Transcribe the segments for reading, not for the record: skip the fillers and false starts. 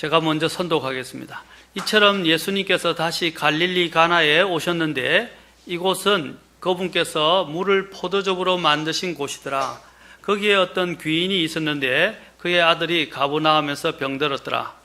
제가 먼저 선독하겠습니다. 이처럼 예수님께서 다시 갈릴리 가나에 오셨는데 이곳은 그분께서 물을 포도즙으로 만드신 곳이더라. 거기에 어떤 귀인이 있었는데 그의 아들이 가버나움에서 병들었더라.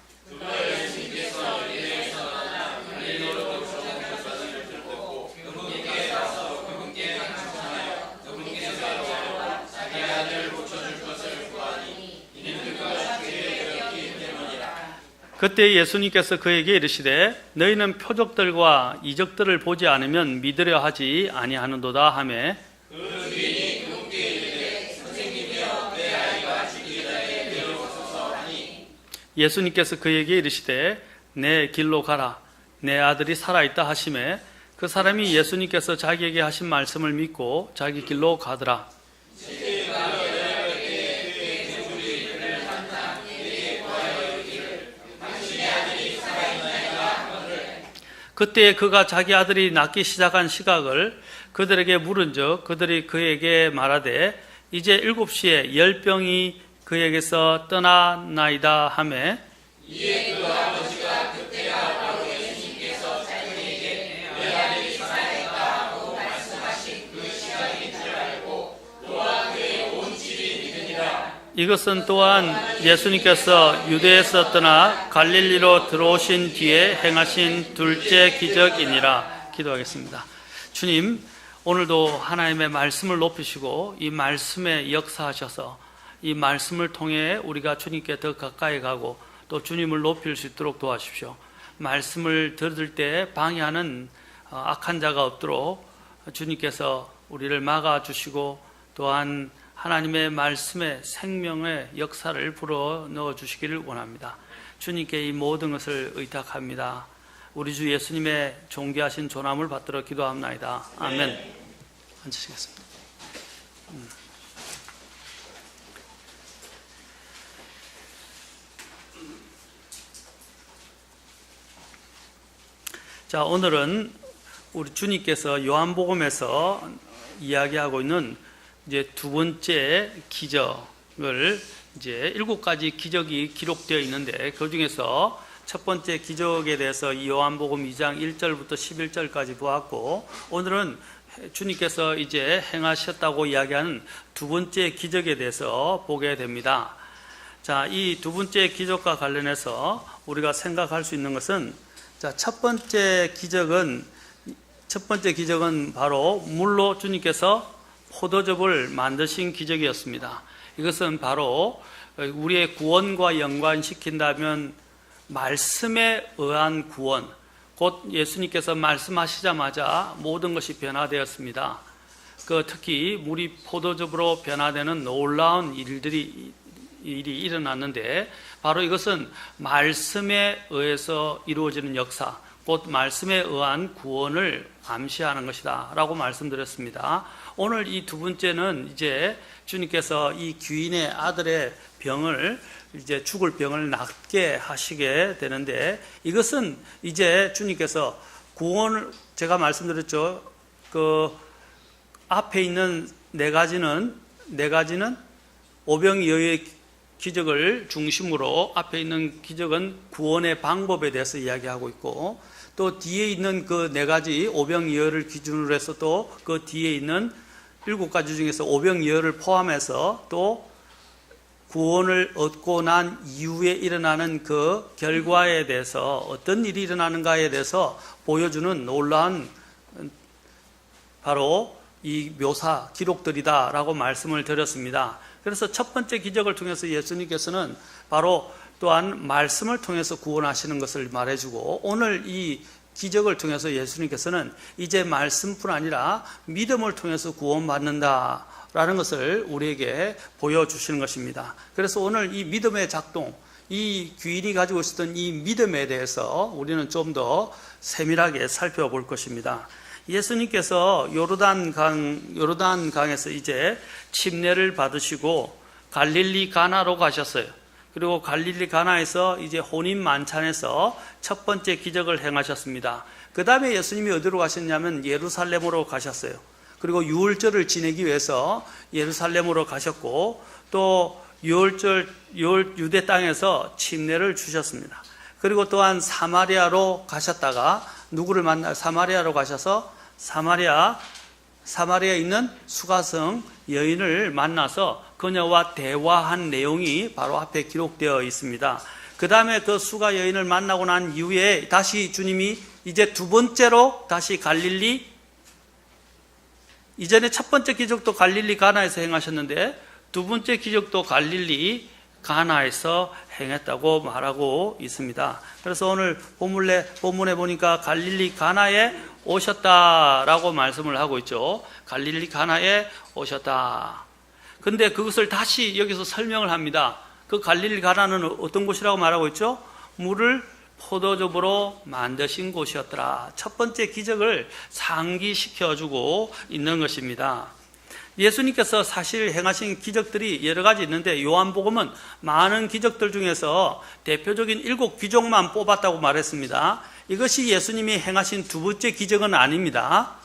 그때 예수님께서 그에게 이르시되 너희는 표적들과 이적들을 보지 않으면 믿으려 하지 아니하는도다 하매 그 귀인이 그분께 이르되 선생님이여 내 아이가 죽이다에 데려오소서 하니 예수님께서 그에게 이르시되 내 길로 가라 내 아들이 살아있다 하시매 그 사람이 예수님께서 자기에게 하신 말씀을 믿고 자기 길로 가더라. 그때 그가 자기 아들이 낫기 시작한 시각을 그들에게 물은즉 그들이 그에게 말하되 이제 7시에 열병이 그에게서 떠나나이다 하매 이에 그 아버지가 그때가 바로 예수님께서 자기에게 내 아들이 살아있다 하고 말씀하신 그 시각인 줄 알고 또한 그의 온 집이 믿으니라. 이것은 또한 예수님께서 유대에서 떠나 갈릴리로 들어오신 뒤에 행하신 둘째 기적이니라. 기도하겠습니다. 주님, 오늘도 하나님의 말씀을 높이시고 이 말씀에 역사하셔서 이 말씀을 통해 우리가 주님께 더 가까이 가고 또 주님을 높일 수 있도록 도와주십시오. 말씀을 들을 때 방해하는 악한 자가 없도록 주님께서 우리를 막아주시고 또한 하나님의 말씀에 생명의 역사를 불어넣어 주시기를 원합니다. 주님께 이 모든 것을 의탁합니다. 우리 주 예수님의 존귀하신 존함을 받들어 기도합나이다. 아멘. 앉으시겠습니다. 자, 오늘은 우리 주님께서 요한복음에서 이야기하고 있는 이제 두 번째 기적을 이제 7가지 기적이 기록되어 있는데 그 중에서 첫 번째 기적에 대해서 이 요한복음 2장 1절부터 11절까지 보았고 오늘은 주님께서 이제 행하셨다고 이야기하는 두 번째 기적에 대해서 보게 됩니다. 자, 이 두 번째 기적과 관련해서 우리가 생각할 수 있는 것은 자, 첫 번째 기적은 바로 물로 주님께서 포도즙을 만드신 기적이었습니다. 이것은 바로 우리의 구원과 연관시킨다면 말씀에 의한 구원, 곧 예수님께서 말씀하시자마자 모든 것이 변화되었습니다. 특히 물이 포도즙으로 변화되는 놀라운 일이 일어났는데 바로 이것은 말씀에 의해서 이루어지는 역사, 곧 말씀에 의한 구원을 암시하는 것이다 라고 말씀드렸습니다. 오늘 이 두 번째는 이제 주님께서 이 귀인의 아들의 병을 이제 죽을 병을 낫게 하시게 되는데 이것은 이제 주님께서 구원을 제가 말씀드렸죠. 그 앞에 있는 네 가지는 오병이어의 기적을 중심으로 앞에 있는 기적은 구원의 방법에 대해서 이야기하고 있고 또 뒤에 있는 그 네 가지 오병이어를 기준으로 해서 또 그 뒤에 있는 7가지 중에서 오병이어를 포함해서 또 구원을 얻고 난 이후에 일어나는 그 결과에 대해서 어떤 일이 일어나는가에 대해서 보여주는 놀라운 바로 이 묘사 기록들이다라고 말씀을 드렸습니다. 그래서 첫 번째 기적을 통해서 예수님께서는 바로 또한 말씀을 통해서 구원하시는 것을 말해주고 오늘 이 기적을 통해서 예수님께서는 이제 말씀뿐 아니라 믿음을 통해서 구원받는다라는 것을 우리에게 보여주시는 것입니다. 그래서 오늘 이 믿음의 작동, 이 귀인이 가지고 있었던 이 믿음에 대해서 우리는 좀 더 세밀하게 살펴볼 것입니다. 예수님께서 요르단강에서 이제 침례를 받으시고 갈릴리 가나로 가셨어요. 그리고 갈릴리 가나에서 이제 혼인 만찬에서 첫 번째 기적을 행하셨습니다. 그 다음에 예수님이 어디로 가셨냐면 예루살렘으로 가셨어요. 그리고 유월절을 지내기 위해서 예루살렘으로 가셨고 또 유대 땅에서 침례를 주셨습니다. 그리고 또한 사마리아로 가셨다가 누구를 사마리아로 가셔서 사마리아에 있는 수가성 여인을 만나서 그녀와 대화한 내용이 바로 앞에 기록되어 있습니다. 그 다음에 그 수가 여인을 만나고 난 이후에 다시 주님이 이제 두 번째로 다시 갈릴리, 이전에 첫 번째 기적도 갈릴리 가나에서 행하셨는데 두 번째 기적도 갈릴리 가나에서 행했다고 말하고 있습니다. 그래서 오늘 본문에 보니까 갈릴리 가나에 오셨다라고 말씀을 하고 있죠. 갈릴리 가나에 오셨다. 근데 그것을 다시 여기서 설명을 합니다. 그 갈릴리 가나는 어떤 곳이라고 말하고 있죠? 물을 포도즙으로 만드신 곳이었더라. 첫 번째 기적을 상기시켜주고 있는 것입니다. 예수님께서 사실 행하신 기적들이 여러 가지 있는데 요한복음은 많은 기적들 중에서 대표적인 7 기적만 뽑았다고 말했습니다. 이것이 예수님이 행하신 두 번째 기적은 아닙니다.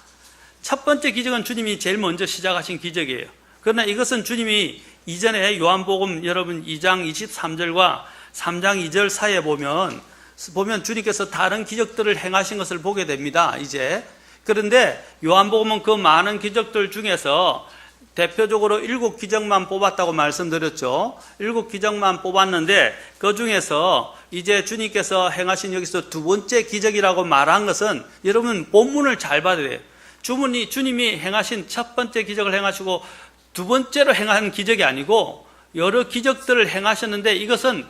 첫 번째 기적은 주님이 제일 먼저 시작하신 기적이에요. 그러나 이것은 주님이 이전에 요한복음 여러분 2장 23절과 3장 2절 사이에 보면 주님께서 다른 기적들을 행하신 것을 보게 됩니다. 이제 그런데 요한복음은 그 많은 기적들 중에서 대표적으로 7 기적만 뽑았다고 말씀드렸죠. 7 기적만 뽑았는데 그 중에서 이제 주님께서 행하신 여기서 두 번째 기적이라고 말한 것은 여러분 본문을 잘 봐야 돼요. 주님이 행하신 첫 번째 기적을 행하시고 두 번째로 행한 기적이 아니고 여러 기적들을 행하셨는데 이것은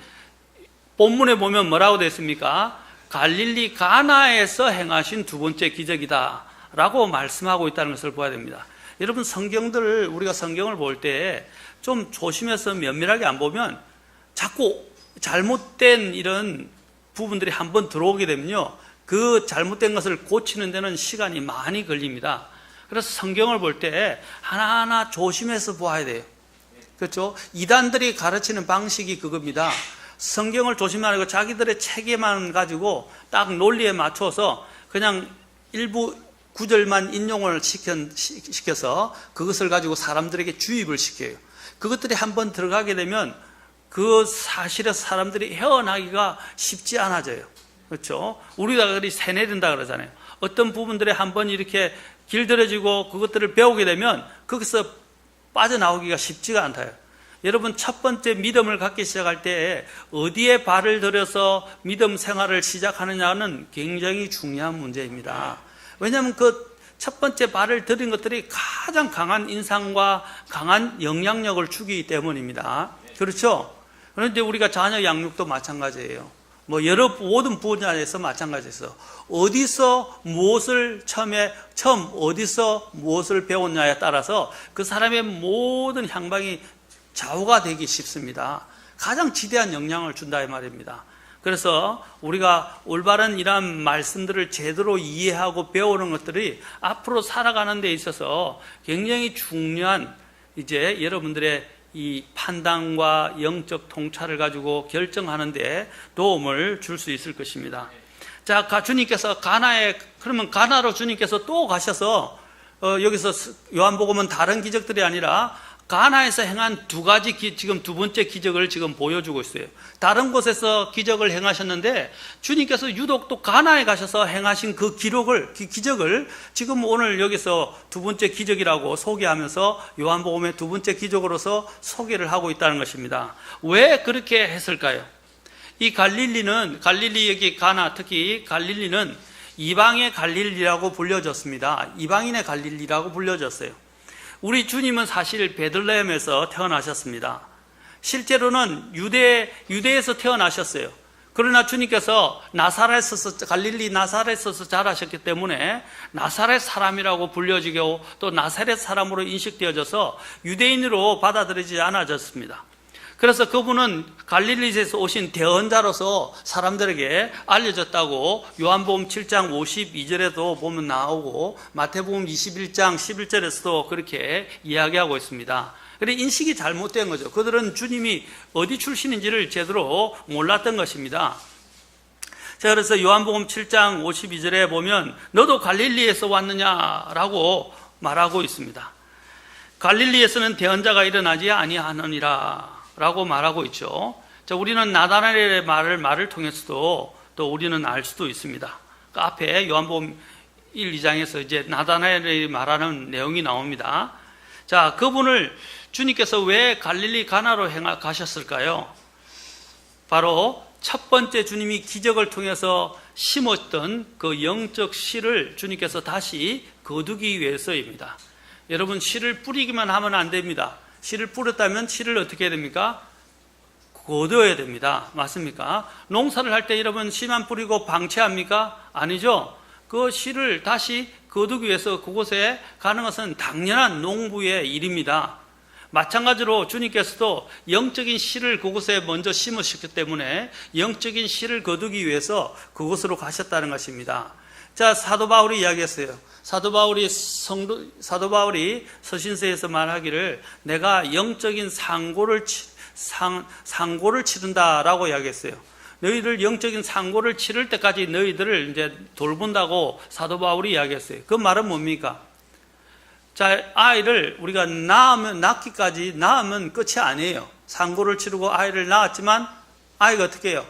본문에 보면 뭐라고 되어 있습니까? 갈릴리 가나에서 행하신 두 번째 기적이다 라고 말씀하고 있다는 것을 봐야 됩니다. 여러분 우리가 성경을 볼 때 좀 조심해서 면밀하게 안 보면 자꾸 잘못된 이런 부분들이 한번 들어오게 되면요, 그 잘못된 것을 고치는 데는 시간이 많이 걸립니다. 그래서 성경을 볼 때 하나하나 조심해서 보아야 돼요. 그렇죠? 이단들이 가르치는 방식이 그겁니다. 성경을 조심하고 자기들의 체계만 가지고 딱 논리에 맞춰서 그냥 일부 구절만 인용을 시켜서 그것을 가지고 사람들에게 주입을 시켜요. 그것들이 한번 들어가게 되면 그 사실에서 사람들이 헤어나기가 쉽지 않아져요. 그렇죠? 우리가 그리 새내린다 그러잖아요. 어떤 부분들에 한번 이렇게 길들여지고 그것들을 배우게 되면 거기서 빠져나오기가 쉽지가 않아요. 여러분 첫 번째 믿음을 갖기 시작할 때 어디에 발을 들여서 믿음 생활을 시작하느냐는 굉장히 중요한 문제입니다. 왜냐하면 그 첫 번째 발을 들인 것들이 가장 강한 인상과 강한 영향력을 주기 때문입니다. 그렇죠? 그런데 우리가 자녀 양육도 마찬가지예요. 모든 분야에서 마찬가지에서 어디서 무엇을 처음 어디서 무엇을 배웠냐에 따라서 그 사람의 모든 향방이 좌우가 되기 쉽습니다. 가장 지대한 영향을 준다 이 말입니다. 그래서 우리가 올바른 이러한 말씀들을 제대로 이해하고 배우는 것들이 앞으로 살아가는 데 있어서 굉장히 중요한 이제 여러분들의 이 판단과 영적 통찰을 가지고 결정하는 데 도움을 줄 수 있을 것입니다. 자, 주님께서 그러면 가나로 주님께서 또 가셔서 여기서 요한복음은 다른 기적들이 아니라 가나에서 행한 두 가지 지금 두 번째 기적을 지금 보여주고 있어요. 다른 곳에서 기적을 행하셨는데 주님께서 유독 또 가나에 가셔서 행하신 그 기적을 지금 오늘 여기서 두 번째 기적이라고 소개하면서 요한복음의 두 번째 기적으로서 소개를 하고 있다는 것입니다. 왜 그렇게 했을까요? 이 갈릴리 여기 가나, 특히 갈릴리는 이방의 갈릴리라고 불려졌습니다. 이방인의 갈릴리라고 불려졌어요. 우리 주님은 사실 베들레헴에서 태어나셨습니다. 실제로는 유대에서 태어나셨어요. 그러나 주님께서 갈릴리 나사렛에서 자라셨기 때문에 나사렛 사람이라고 불려지고 또 나사렛 사람으로 인식되어져서 유대인으로 받아들이지 않아졌습니다. 그래서 그분은 갈릴리에서 오신 대언자로서 사람들에게 알려졌다고 요한복음 7장 52절에도 보면 나오고 마태복음 21장 11절에서도 그렇게 이야기하고 있습니다. 그런데 인식이 잘못된 거죠. 그들은 주님이 어디 출신인지를 제대로 몰랐던 것입니다. 자, 그래서 요한복음 7장 52절에 보면 너도 갈릴리에서 왔느냐라고 말하고 있습니다. 갈릴리에서는 대언자가 일어나지 아니하느니라 라고 말하고 있죠. 자, 우리는 나다나엘의 말을 통해서도 또 우리는 알 수도 있습니다. 그 앞에 요한복음 1, 2장에서 이제 나다나엘이 말하는 내용이 나옵니다. 자, 그분을 주님께서 왜 갈릴리 가나로 가셨을까요? 바로 첫 번째 주님이 기적을 통해서 심었던 그 영적 씨를 주님께서 다시 거두기 위해서입니다. 여러분, 씨를 뿌리기만 하면 안 됩니다. 씨를 뿌렸다면 씨를 어떻게 해야 됩니까? 거두어야 됩니다. 맞습니까? 농사를 할 때 여러분 씨만 뿌리고 방치합니까? 아니죠. 그 씨를 다시 거두기 위해서 그곳에 가는 것은 당연한 농부의 일입니다. 마찬가지로 주님께서도 영적인 씨를 그곳에 먼저 심으셨기 때문에 영적인 씨를 거두기 위해서 그곳으로 가셨다는 것입니다. 자, 사도 바울이 이야기했어요. 사도 바울이 서신서에서 말하기를 내가 영적인 상고를 치른다라고 이야기했어요. 너희들 영적인 상고를 치를 때까지 너희들을 이제 돌본다고 사도 바울이 이야기했어요. 그 말은 뭡니까? 자, 아이를 우리가 낳기까지 낳으면 끝이 아니에요. 상고를 치르고 아이를 낳았지만 아이가 어떻게 해요?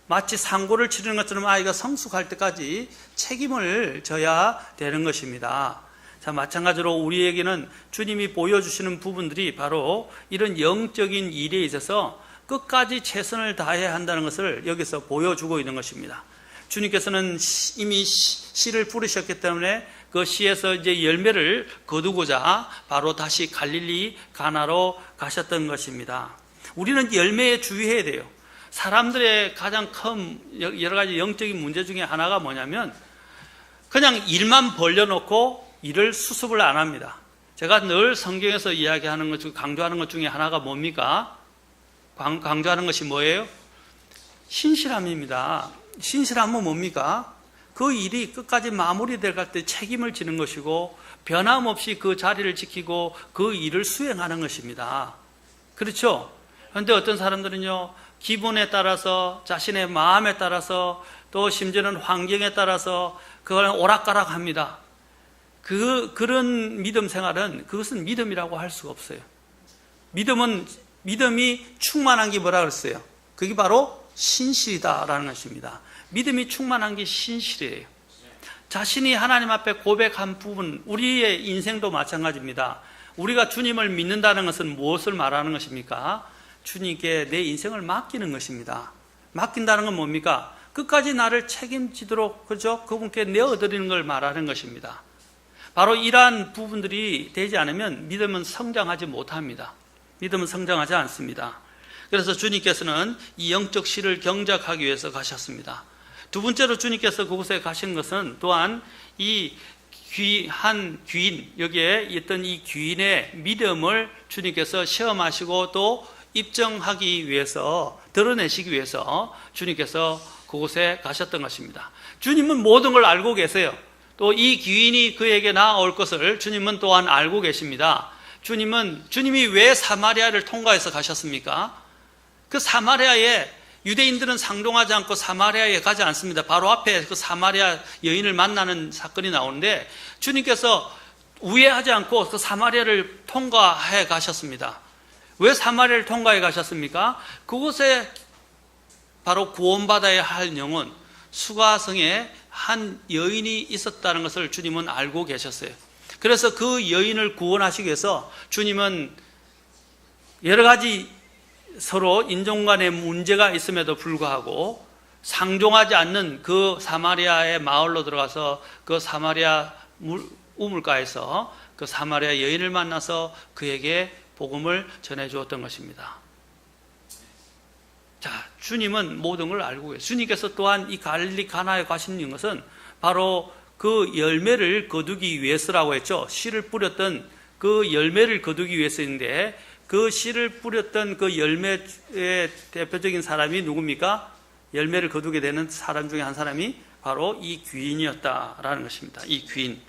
마치 상고를 치르는 것처럼 아이가 성숙할 때까지 책임을 져야 되는 것입니다. 자, 마찬가지로 우리에게는 주님이 보여주시는 부분들이 바로 이런 영적인 일에 있어서 끝까지 최선을 다해야 한다는 것을 여기서 보여주고 있는 것입니다. 주님께서는 이미 씨를 뿌리셨기 때문에 그 씨에서 이제 열매를 거두고자 바로 다시 갈릴리 가나로 가셨던 것입니다. 우리는 열매에 주의해야 돼요. 사람들의 가장 큰 여러 가지 영적인 문제 중에 하나가 뭐냐면 그냥 일만 벌려놓고 일을 수습을 안 합니다. 제가 늘 성경에서 이야기하는 것 중 강조하는 것 중에 하나가 뭡니까? 강조하는 것이 뭐예요? 신실함입니다. 신실함은 뭡니까? 그 일이 끝까지 마무리될 때 책임을 지는 것이고 변함없이 그 자리를 지키고 그 일을 수행하는 것입니다. 그렇죠? 그런데 어떤 사람들은요, 기분에 따라서 자신의 마음에 따라서 또 심지어는 환경에 따라서 그걸 오락가락 합니다. 그런 믿음 생활은 그것은 믿음이라고 할 수가 없어요. 믿음이 충만한 게 뭐라 그랬어요? 그게 바로 신실이다라는 것입니다. 믿음이 충만한 게 신실이에요. 자신이 하나님 앞에 고백한 부분, 우리의 인생도 마찬가지입니다. 우리가 주님을 믿는다는 것은 무엇을 말하는 것입니까? 주님께 내 인생을 맡기는 것입니다. 맡긴다는 건 뭡니까? 끝까지 나를 책임지도록, 그죠? 그분께 내어드리는 걸 말하는 것입니다. 바로 이러한 부분들이 되지 않으면 믿음은 성장하지 못합니다. 믿음은 성장하지 않습니다. 그래서 주님께서는 이 영적 씨를 경작하기 위해서 가셨습니다. 두 번째로 주님께서 그곳에 가신 것은 또한 이 한 귀인, 여기에 있던 이 귀인의 믿음을 주님께서 시험하시고 또 입증하기 위해서, 드러내시기 위해서 주님께서 그곳에 가셨던 것입니다. 주님은 모든 걸 알고 계세요. 또 이 귀인이 그에게 나아올 것을 주님은 또한 알고 계십니다. 주님이 왜 사마리아를 통과해서 가셨습니까? 그 사마리아에 유대인들은 상종하지 않고 사마리아에 가지 않습니다. 바로 앞에 그 사마리아 여인을 만나는 사건이 나오는데 주님께서 우회하지 않고 그 사마리아를 통과해 가셨습니다. 왜 사마리아를 통과해 가셨습니까? 그곳에 바로 구원받아야 할 영혼, 수가성에 한 여인이 있었다는 것을 주님은 알고 계셨어요. 그래서 그 여인을 구원하시기 위해서 주님은 여러 가지 서로 인종 간의 문제가 있음에도 불구하고 상종하지 않는 그 사마리아의 마을로 들어가서 그 사마리아 우물가에서 그 사마리아 여인을 만나서 그에게 복음을 전해주었던 것입니다. 자, 주님은 모든 걸 알고 계세요. 주님께서 또한 이 갈릴리 가나에 가신 것은 바로 그 열매를 거두기 위해서라고 했죠. 씨를 뿌렸던 그 열매를 거두기 위해서인데 그 씨를 뿌렸던 그 열매의 대표적인 사람이 누굽니까? 열매를 거두게 되는 사람 중에 한 사람이 바로 이 귀인이었다라는 것입니다. 이 귀인.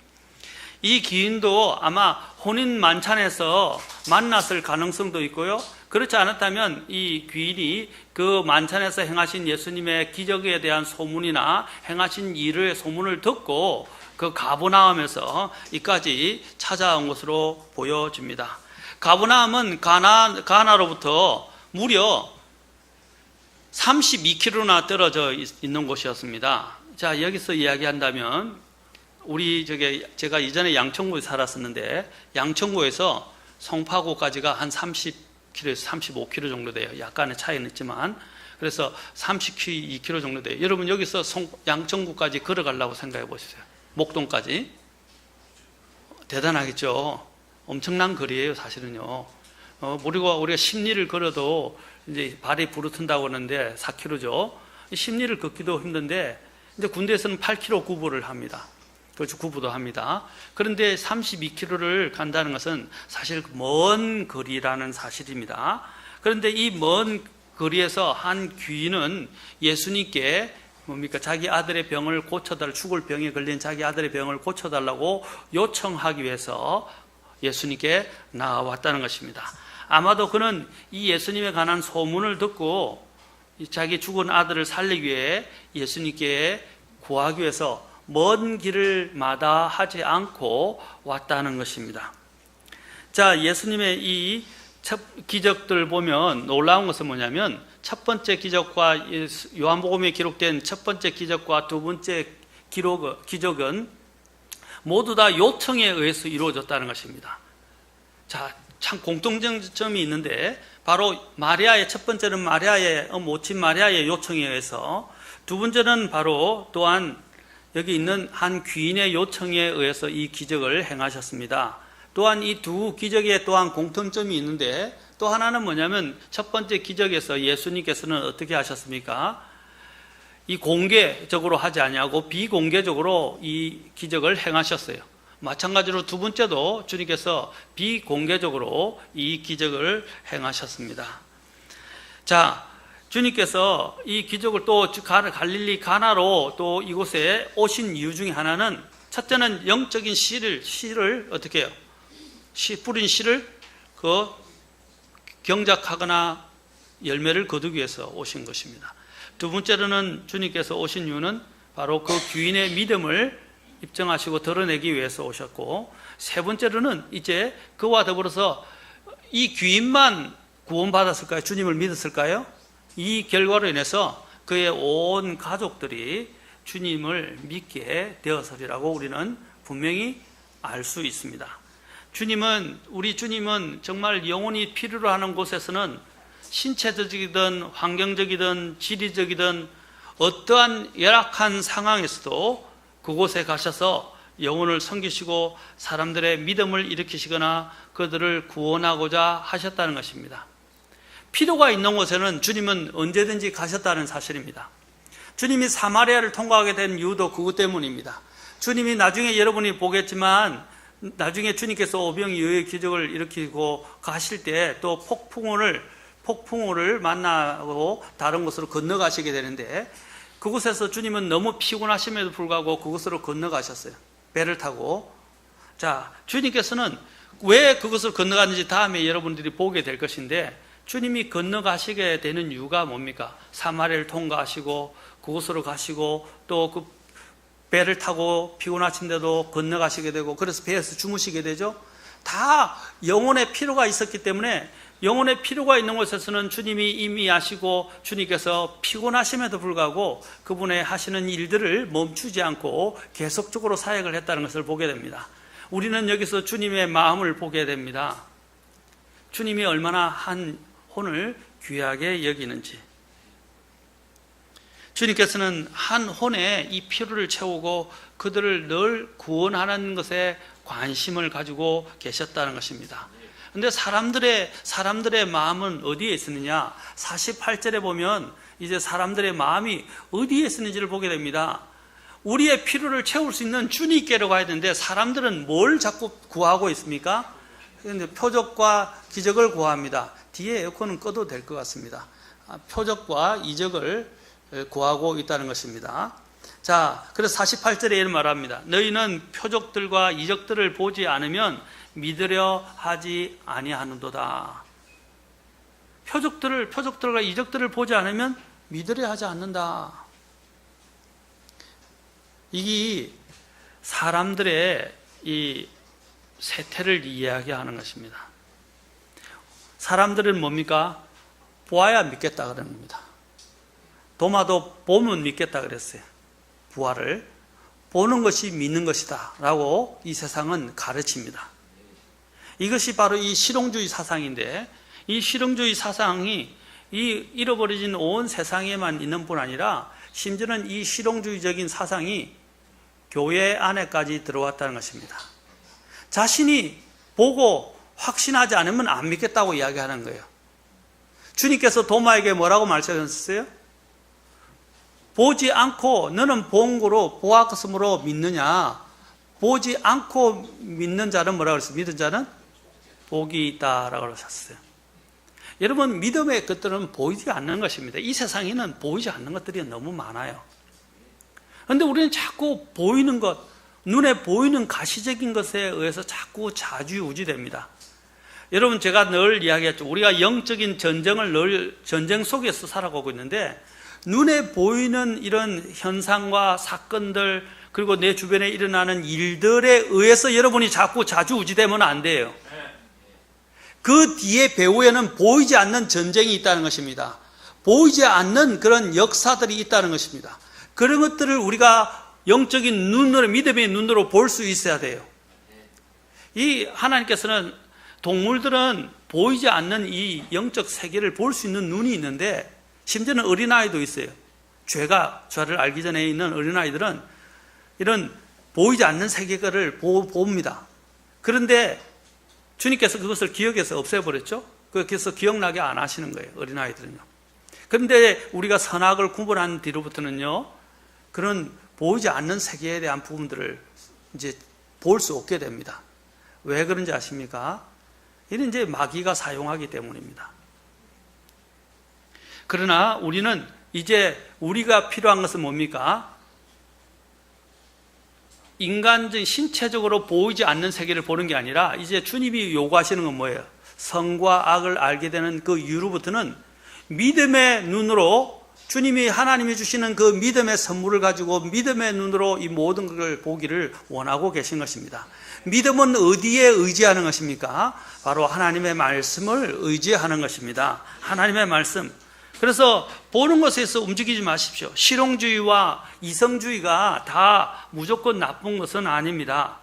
이 귀인도 아마 혼인 만찬에서 만났을 가능성도 있고요. 그렇지 않았다면 이 귀인이 그 만찬에서 행하신 예수님의 기적에 대한 소문이나 행하신 일의 소문을 듣고 그 가버나움에서 이까지 찾아온 것으로 보여집니다. 가브나움은 가나로부터 무려 32km나 떨어져 있는 곳이었습니다. 자, 여기서 이야기한다면 제가 이전에 양천구에 살았었는데 양천구에서 송파구까지가 한 30km에서 35km 정도 돼요. 약간의 차이는 있지만 그래서 32km 정도 돼요. 여러분 여기서 양천구까지 걸어가려고 생각해 보세요. 목동까지. 대단하겠죠. 엄청난 거리예요, 사실은요. 우리가 십리를 걸어도 이제 발이 부르튼다고 하는데 4km죠. 십리를 걷기도 힘든데 이제 군대에서는 8km 구부를 합니다. 그렇죠, 구부도 합니다. 그런데 32km를 간다는 것은 사실 먼 거리라는 사실입니다. 그런데 이 먼 거리에서 한 귀인은 예수님께 자기 아들의 병을 죽을 병에 걸린 자기 아들의 병을 고쳐달라고 요청하기 위해서 예수님께 나왔다는 것입니다. 아마도 그는 이 예수님에 관한 소문을 듣고 자기 죽은 아들을 살리기 위해 예수님께 구하기 위해서 먼 길을 마다하지 않고 왔다는 것입니다. 자, 예수님의 이 기적들 보면 놀라운 것은 뭐냐면 첫 번째 기적과 요한복음에 기록된 첫 번째 기적과 두 번째 기적은 모두 다 요청에 의해서 이루어졌다는 것입니다. 자, 참 공통점이 있는데 바로 마리아의 첫 번째는 마리아의 모친 마리아의 요청에 의해서 두 번째는 바로 또한 여기 있는 한 귀인의 요청에 의해서 이 기적을 행하셨습니다. 또한 이 두 기적에 또한 공통점이 있는데 또 하나는 뭐냐면 첫 번째 기적에서 예수님께서는 어떻게 하셨습니까? 이 공개적으로 하지 아니하고 비공개적으로 이 기적을 행하셨어요. 마찬가지로 두 번째도 주님께서 비공개적으로 이 기적을 행하셨습니다. 자, 주님께서 이 기적을 또 갈릴리 가나로 또 이곳에 오신 이유 중에 하나는 첫째는 영적인 씨를 어떻게 해요? 뿌린 씨를 경작하거나 열매를 거두기 위해서 오신 것입니다. 두 번째로는 주님께서 오신 이유는 바로 그 귀인의 믿음을 입증하시고 드러내기 위해서 오셨고, 세 번째로는 이제 그와 더불어서 이 귀인만 구원받았을까요? 주님을 믿었을까요? 이 결과로 인해서 그의 온 가족들이 주님을 믿게 되었으리라고 우리는 분명히 알 수 있습니다. 우리 주님은 정말 영혼이 필요로 하는 곳에서는 신체적이든 환경적이든 지리적이든 어떠한 열악한 상황에서도 그곳에 가셔서 영혼을 섬기시고 사람들의 믿음을 일으키시거나 그들을 구원하고자 하셨다는 것입니다. 필요가 있는 곳에는 주님은 언제든지 가셨다는 사실입니다. 주님이 사마리아를 통과하게 된 이유도 그것 때문입니다. 주님이 나중에 여러분이 보겠지만 나중에 주님께서 오병이어의 기적을 일으키고 가실 때 또 폭풍우를 만나고 다른 곳으로 건너가시게 되는데 그곳에서 주님은 너무 피곤하심에도 불구하고 그곳으로 건너가셨어요. 배를 타고. 자, 주님께서는 왜 그것을 건너갔는지 다음에 여러분들이 보게 될 것인데 주님이 건너가시게 되는 이유가 뭡니까? 사마리아를 통과하시고 그곳으로 가시고 또 그 배를 타고 피곤하신데도 건너가시게 되고 그래서 배에서 주무시게 되죠. 다 영혼의 필요가 있었기 때문에 영혼의 필요가 있는 곳에서는 주님이 이미 하시고 주님께서 피곤하심에도 불구하고 그분의 하시는 일들을 멈추지 않고 계속적으로 사역을 했다는 것을 보게 됩니다. 우리는 여기서 주님의 마음을 보게 됩니다. 주님이 얼마나 한 혼을 귀하게 여기는지. 주님께서는 한 혼에 이 필요를 채우고 그들을 늘 구원하는 것에 관심을 가지고 계셨다는 것입니다. 그런데 사람들의 마음은 어디에 있었느냐? 48절에 보면 이제 사람들의 마음이 어디에 있었는지를 보게 됩니다. 우리의 필요를 채울 수 있는 주님께로 가야 되는데 사람들은 뭘 자꾸 구하고 있습니까? 표적과 기적을 구합니다. 뒤에 에어컨은 꺼도 될 것 같습니다. 표적과 이적을 구하고 있다는 것입니다. 자, 그래서 48절에 이런 말합니다. 너희는 표적들과 이적들을 보지 않으면 믿으려 하지 아니하는도다. 표적들과 이적들을 보지 않으면 믿으려 하지 않는다. 이게 사람들의 이 세태를 이야기하는 것입니다. 사람들은 뭡니까? 보아야 믿겠다 그러는 겁니다. 도마도 보면 믿겠다 그랬어요. 부활을 보는 것이 믿는 것이다 라고 이 세상은 가르칩니다. 이것이 바로 이 실용주의 사상인데, 이 실용주의 사상이 이 잃어버려진 온 세상에만 있는 뿐 아니라 심지어는 이 실용주의적인 사상이 교회 안에까지 들어왔다는 것입니다. 자신이 보고 확신하지 않으면 안 믿겠다고 이야기하는 거예요. 주님께서 도마에게 뭐라고 말씀하셨어요? 보지 않고 너는 본 거로 보았음으로 믿느냐? 보지 않고 믿는 자는 뭐라고 그랬어요? 믿은 자는 복이 있다라고 하셨어요. 여러분, 믿음의 것들은 보이지 않는 것입니다. 이 세상에는 보이지 않는 것들이 너무 많아요. 그런데 우리는 자꾸 보이는 것, 눈에 보이는 가시적인 것에 의해서 자꾸 좌지우지됩니다. 여러분, 제가 늘 이야기했죠. 우리가 영적인 전쟁을 늘 전쟁 속에서 살아가고 있는데, 눈에 보이는 이런 현상과 사건들, 그리고 내 주변에 일어나는 일들에 의해서 여러분이 자꾸 좌지우지되면 안 돼요. 그 뒤에 배후에는 보이지 않는 전쟁이 있다는 것입니다. 보이지 않는 그런 역사들이 있다는 것입니다. 그런 것들을 우리가 영적인 눈으로, 믿음의 눈으로 볼 수 있어야 돼요. 이 하나님께서는 동물들은 보이지 않는 이 영적 세계를 볼 수 있는 눈이 있는데, 심지어는 어린아이도 있어요. 죄를 알기 전에 있는 어린아이들은 이런 보이지 않는 세계를 봅니다. 그런데 주님께서 그것을 기억에서 없애버렸죠. 그래서 기억나게 안 하시는 거예요, 어린아이들은요. 그런데 우리가 선악을 구분한 뒤로부터는요, 그런 보이지 않는 세계에 대한 부분들을 이제 볼 수 없게 됩니다. 왜 그런지 아십니까? 이는 이제 마귀가 사용하기 때문입니다. 그러나 우리는 이제 우리가 필요한 것은 뭡니까? 인간적인 신체적으로 보이지 않는 세계를 보는 게 아니라 이제 주님이 요구하시는 건 뭐예요? 선과 악을 알게 되는 그 이후로부터는 믿음의 눈으로, 주님이 하나님이 주시는 그 믿음의 선물을 가지고 믿음의 눈으로 이 모든 것을 보기를 원하고 계신 것입니다. 믿음은 어디에 의지하는 것입니까? 바로 하나님의 말씀을 의지하는 것입니다. 하나님의 말씀. 그래서 보는 것에서 움직이지 마십시오. 실용주의와 이성주의가 다 무조건 나쁜 것은 아닙니다.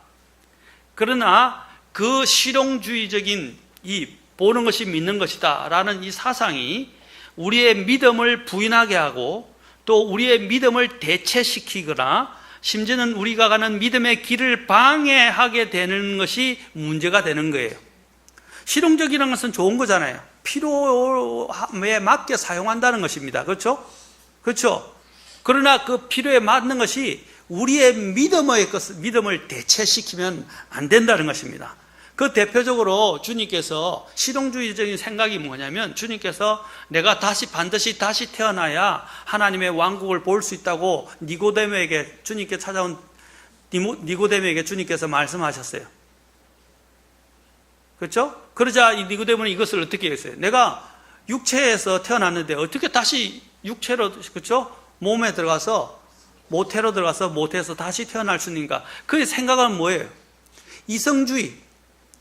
그러나 그 실용주의적인 이 보는 것이 믿는 것이다 라는 이 사상이 우리의 믿음을 부인하게 하고 또 우리의 믿음을 대체시키거나 심지어는 우리가 가는 믿음의 길을 방해하게 되는 것이 문제가 되는 거예요. 실용적이라는 것은 좋은 거잖아요. 필요에 맞게 사용한다는 것입니다. 그렇죠? 그렇죠? 그러나 그 필요에 맞는 것이 우리의 믿음을 대체시키면 안 된다는 것입니다. 그 대표적으로 주님께서 실용주의적인 생각이 뭐냐면, 주님께서 내가 반드시 다시 태어나야 하나님의 왕국을 볼 수 있다고 주님께 찾아온 니고데모에게 주님께서 말씀하셨어요. 그렇죠? 그러자 이 니고데모는 이것을 어떻게 했어요? 내가 육체에서 태어났는데 어떻게 다시 육체로, 그렇죠? 몸에 들어가서 모태로 들어가서 모태에서 다시 태어날 수 있는가? 그의 생각은 뭐예요? 이성주의,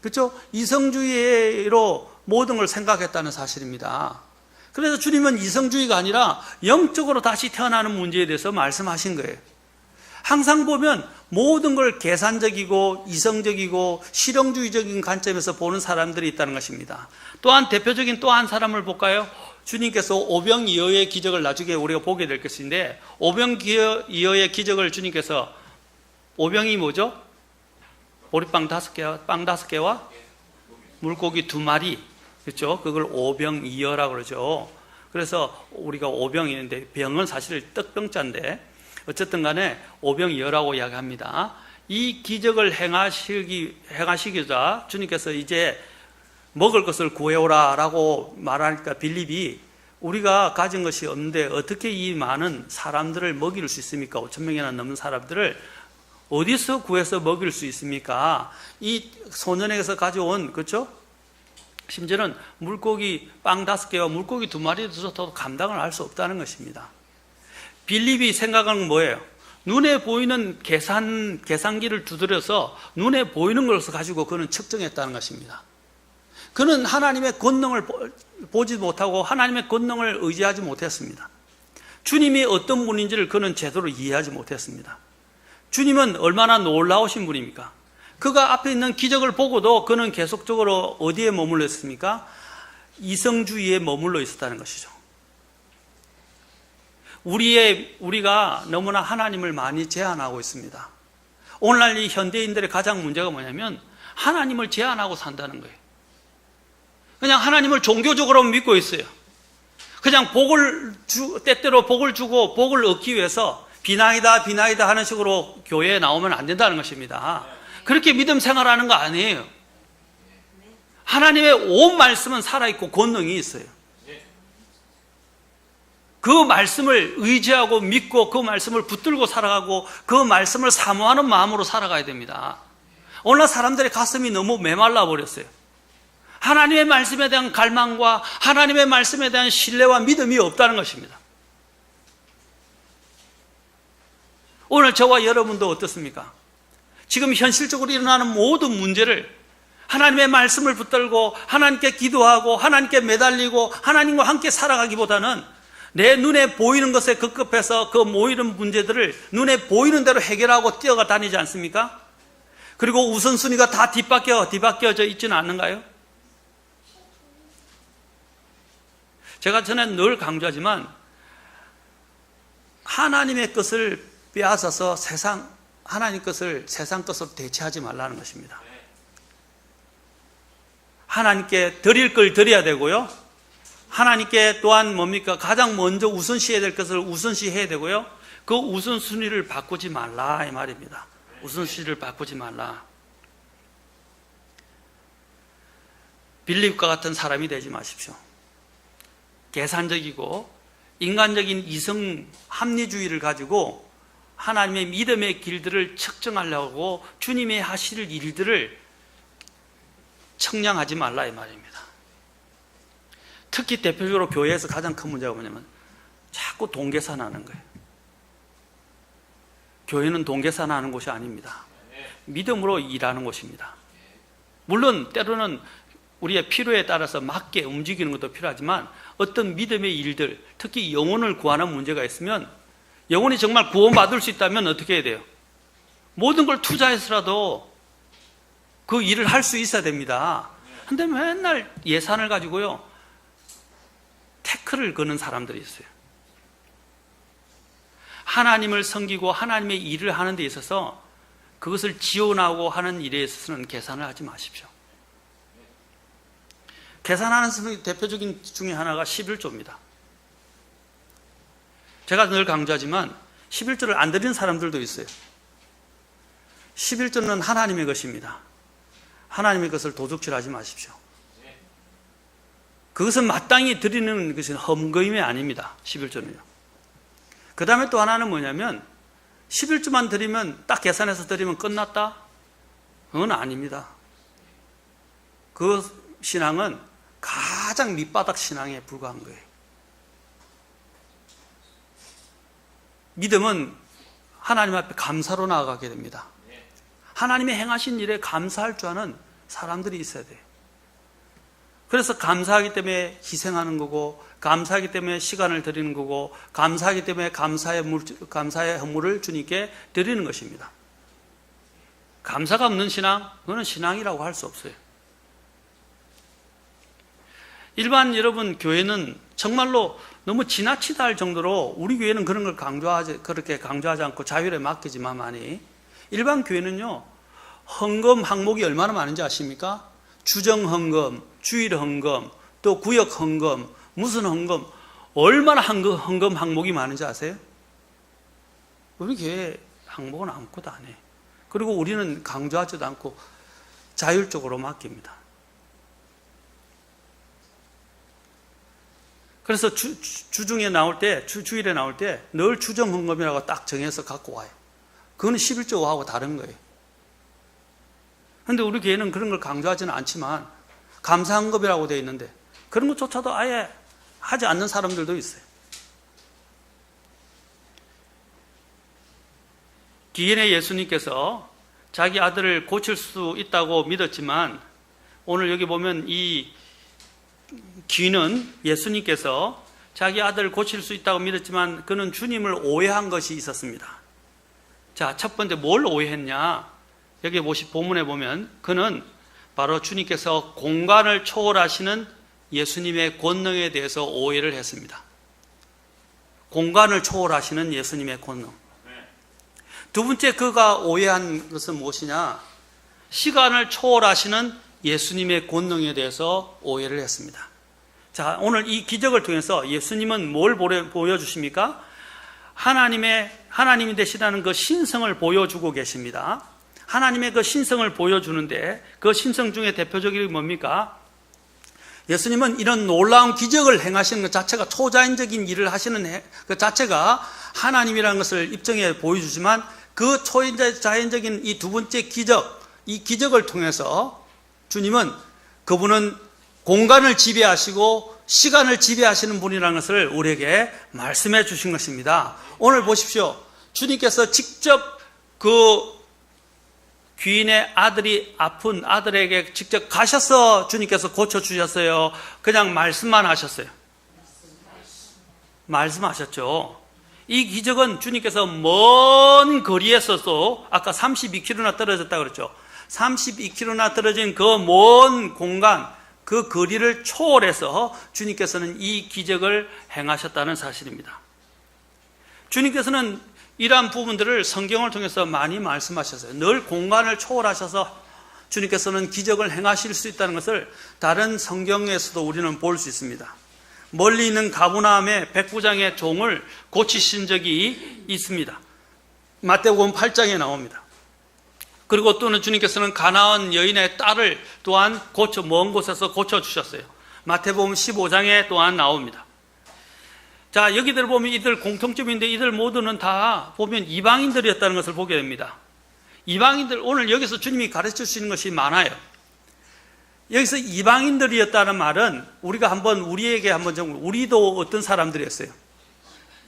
그렇죠? 이성주의로 모든 걸 생각했다는 사실입니다. 그래서 주님은 이성주의가 아니라 영적으로 다시 태어나는 문제에 대해서 말씀하신 거예요. 항상 보면 모든 걸 계산적이고 이성적이고 실용주의적인 관점에서 보는 사람들이 있다는 것입니다. 또한 대표적인 또 한 사람을 볼까요? 주님께서 오병이어의 기적을 나중에 우리가 보게 될 것인데, 오병이어의 기적을 주님께서, 오병이 뭐죠? 보리빵 5개와 빵 5개와 물고기 2마리, 그렇죠? 그걸 오병이어라고 그러죠. 그래서 우리가 오병이는데 병은 사실 떡병자인데 어쨌든 간에 오병이어라고 이야기합니다. 이 기적을 행하시기자 주님께서 이제 먹을 것을 구해오라 라고 말하니까 빌립이, 우리가 가진 것이 없는데 어떻게 이 많은 사람들을 먹일 수 있습니까? 5,000명이나 넘는 사람들을 어디서 구해서 먹일 수 있습니까? 이 소년에게서 가져온, 그렇죠? 심지어는 물고기 빵 5개와 물고기 2마리도 줘도 감당을 할 수 없다는 것입니다. 빌립이 생각하는 건 뭐예요? 눈에 보이는 계산기를 두드려서 눈에 보이는 것을 가지고 그는 측정했다는 것입니다. 그는 하나님의 권능을 보지 못하고 하나님의 권능을 의지하지 못했습니다. 주님이 어떤 분인지를 그는 제대로 이해하지 못했습니다. 주님은 얼마나 놀라우신 분입니까? 그가 앞에 있는 기적을 보고도 그는 계속적으로 어디에 머물러 있습니까? 이성주의에 머물러 있었다는 것이죠. 우리가 너무나 하나님을 많이 제한하고 있습니다. 오늘날 이 현대인들의 가장 문제가 뭐냐면 하나님을 제한하고 산다는 거예요. 그냥 하나님을 종교적으로 믿고 있어요. 그냥 때때로 복을 주고 복을 얻기 위해서 비나이다 하는 식으로 교회에 나오면 안 된다는 것입니다. 그렇게 믿음 생활하는 거 아니에요. 하나님의 온 말씀은 살아있고 권능이 있어요. 그 말씀을 의지하고 믿고 그 말씀을 붙들고 살아가고 그 말씀을 사모하는 마음으로 살아가야 됩니다. 오늘날 사람들의 가슴이 너무 메말라 버렸어요. 하나님의 말씀에 대한 갈망과 하나님의 말씀에 대한 신뢰와 믿음이 없다는 것입니다. 오늘 저와 여러분도 어떻습니까? 지금 현실적으로 일어나는 모든 문제를 하나님의 말씀을 붙들고 하나님께 기도하고 하나님께 매달리고 하나님과 함께 살아가기보다는 내 눈에 보이는 것에 급급해서 그 모이는 문제들을 눈에 보이는 대로 해결하고 뛰어가 다니지 않습니까? 그리고 우선순위가 다 뒤바뀌어져 있지는 않는가요? 제가 전에 늘 강조하지만 하나님의 것을 빼앗아서 하나님 것을 세상 것으로 대체하지 말라는 것입니다. 하나님께 드릴 걸 드려야 되고요. 하나님께 또한 뭡니까? 가장 먼저 우선시해야 될 것을 우선시해야 되고요. 그 우선순위를 바꾸지 말라 이 말입니다. 우선순위를 바꾸지 말라. 빌립과 같은 사람이 되지 마십시오. 계산적이고 인간적인 이성 합리주의를 가지고 하나님의 믿음의 길들을 측정하려고 주님의 하실 일들을 청량하지 말라 이 말입니다. 특히 대표적으로 교회에서 가장 큰 문제가 뭐냐면 자꾸 돈계산하는 거예요. 교회는 돈계산하는 곳이 아닙니다. 믿음으로 일하는 곳입니다. 물론 때로는 우리의 필요에 따라서 맞게 움직이는 것도 필요하지만 어떤 믿음의 일들, 특히 영혼을 구하는 문제가 있으면 영혼이 정말 구원받을 수 있다면 어떻게 해야 돼요? 모든 걸 투자해서라도 그 일을 할 수 있어야 됩니다. 근데 맨날 예산을 가지고요 태클을 거는 사람들이 있어요. 하나님을 섬기고 하나님의 일을 하는 데 있어서 그것을 지원하고 하는 일에 있어서는 계산을 하지 마십시오. 계산하는 대표적인 중에 하나가 11조입니다. 제가 늘 강조하지만 11조를 안 드리는 사람들도 있어요. 11조는 하나님의 것입니다. 하나님의 것을 도둑질하지 마십시오. 그것은 마땅히 드리는 것은 험거임이 아닙니다. 11조는요. 그 다음에 또 하나는 뭐냐면 11조만 드리면 딱 계산해서 드리면 끝났다? 그건 아닙니다. 그 신앙은 가장 밑바닥 신앙에 불과한 거예요. 믿음은 하나님 앞에 감사로 나아가게 됩니다. 하나님의 행하신 일에 감사할 줄 아는 사람들이 있어야 돼요. 그래서 감사하기 때문에 희생하는 거고, 감사하기 때문에 시간을 드리는 거고, 감사하기 때문에 감사의 헌물을 주님께 드리는 것입니다. 감사가 없는 신앙, 그거는 신앙이라고 할 수 없어요. 일반 여러분 교회는 정말로 너무 지나치다 할 정도로 우리 교회는 그런 걸 그렇게 강조하지 않고 자율에 맡기지만 많이 일반 교회는요 헌금 항목이 얼마나 많은지 아십니까? 주정 헌금, 주일 헌금, 또 구역 헌금, 무슨 헌금 얼마나 헌금 항목이 많은지 아세요? 우리 교회 항목은 아무것도 안 해. 그리고 우리는 강조하지도 않고 자율적으로 맡깁니다. 그래서 주중에 나올 때, 주일에 나올 때 늘 주정 헌금이라고 딱 정해서 갖고 와요. 그거는 11조하고 다른 거예요. 그런데 우리 교회는 그런 걸 강조하지는 않지만 감사 헌금이라고 되어 있는데 그런 것조차도 아예 하지 않는 사람들도 있어요. 기인의 예수님께서 자기 아들을 고칠 수 있다고 믿었지만 오늘 여기 보면 이 귀는 예수님께서 자기 아들을 고칠 수 있다고 믿었지만 그는 주님을 오해한 것이 있었습니다. 자, 첫 번째 뭘 오해했냐? 여기 본문에 보면 그는 바로 주님께서 공간을 초월하시는 예수님의 권능에 대해서 오해를 했습니다. 공간을 초월하시는 예수님의 권능. 두 번째 그가 오해한 것은 무엇이냐? 시간을 초월하시는 예수님의 권능에 대해서 오해를 했습니다. 자, 오늘 이 기적을 통해서 예수님은 뭘 보여주십니까? 하나님이 되시다는 그 신성을 보여주고 계십니다. 하나님의 그 신성을 보여주는데 그 신성 중에 대표적인 게 뭡니까? 예수님은 이런 놀라운 기적을 행하시는 것 자체가 초자연적인 일을 하시는 그 자체가 하나님이라는 것을 입증해 보여주지만 그 초자연적인 이 두 번째 기적, 이 기적을 통해서 주님은 그분은 공간을 지배하시고 시간을 지배하시는 분이라는 것을 우리에게 말씀해 주신 것입니다. 오늘 보십시오. 주님께서 직접 그 귀인의 아들이 아픈 아들에게 직접 가셔서 주님께서 고쳐주셨어요? 그냥 말씀만 하셨어요? 말씀하셨죠. 이 기적은 주님께서 먼 거리에서도 아까 32km나 떨어졌다고 그랬죠. 32km나 떨어진 그 먼 공간, 그 거리를 초월해서 주님께서는 이 기적을 행하셨다는 사실입니다. 주님께서는 이러한 부분들을 성경을 통해서 많이 말씀하셨어요. 늘 공간을 초월하셔서 주님께서는 기적을 행하실 수 있다는 것을 다른 성경에서도 우리는 볼 수 있습니다. 멀리 있는 가버나움의 백부장의 종을 고치신 적이 있습니다. 마태복음 8장에 나옵니다. 그리고 또는 주님께서는 가나안 여인의 딸을 또한 먼 곳에서 고쳐주셨어요. 마태복음 15장에 또한 나옵니다. 자, 여기들 보면 이들 공통점인데 이들 모두는 다 보면 이방인들이었다는 것을 보게 됩니다. 이방인들, 오늘 여기서 주님이 가르쳐 주시는 것이 많아요. 여기서 이방인들이었다는 말은 우리에게 우리도 어떤 사람들이었어요?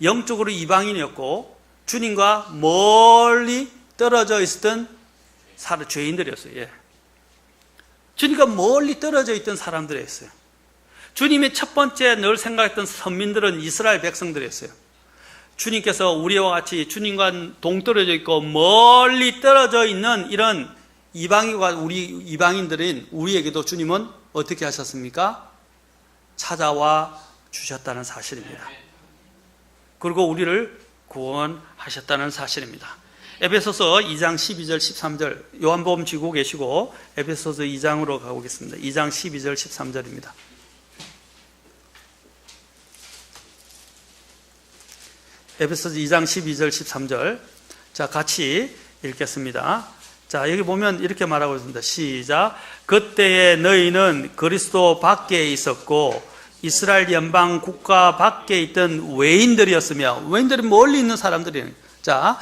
영적으로 이방인이었고 주님과 멀리 떨어져 있었던 죄인들이었어요. 예. 주님과 멀리 떨어져 있던 사람들이었어요. 주님의 첫 번째 늘 생각했던 선민들은 이스라엘 백성들이었어요. 주님께서 우리와 같이 주님과 동떨어져 있고 멀리 떨어져 있는 이런 이방인들인 우리에게도 주님은 어떻게 하셨습니까? 찾아와 주셨다는 사실입니다. 그리고 우리를 구원하셨다는 사실입니다. 에베소서 2장 12절 13절 요한복음 쥐고 계시고 에베소서 2장으로 가보겠습니다. 2장 12절 13절입니다. 에베소서 2장 12절 13절 자, 같이 읽겠습니다. 자, 여기 보면 이렇게 말하고 있습니다. 시작. 그때에 너희는 그리스도 밖에 있었고 이스라엘 연방 국가 밖에 있던 외인들이었으며, 외인들이 멀리 있는 사람들이에요. 자,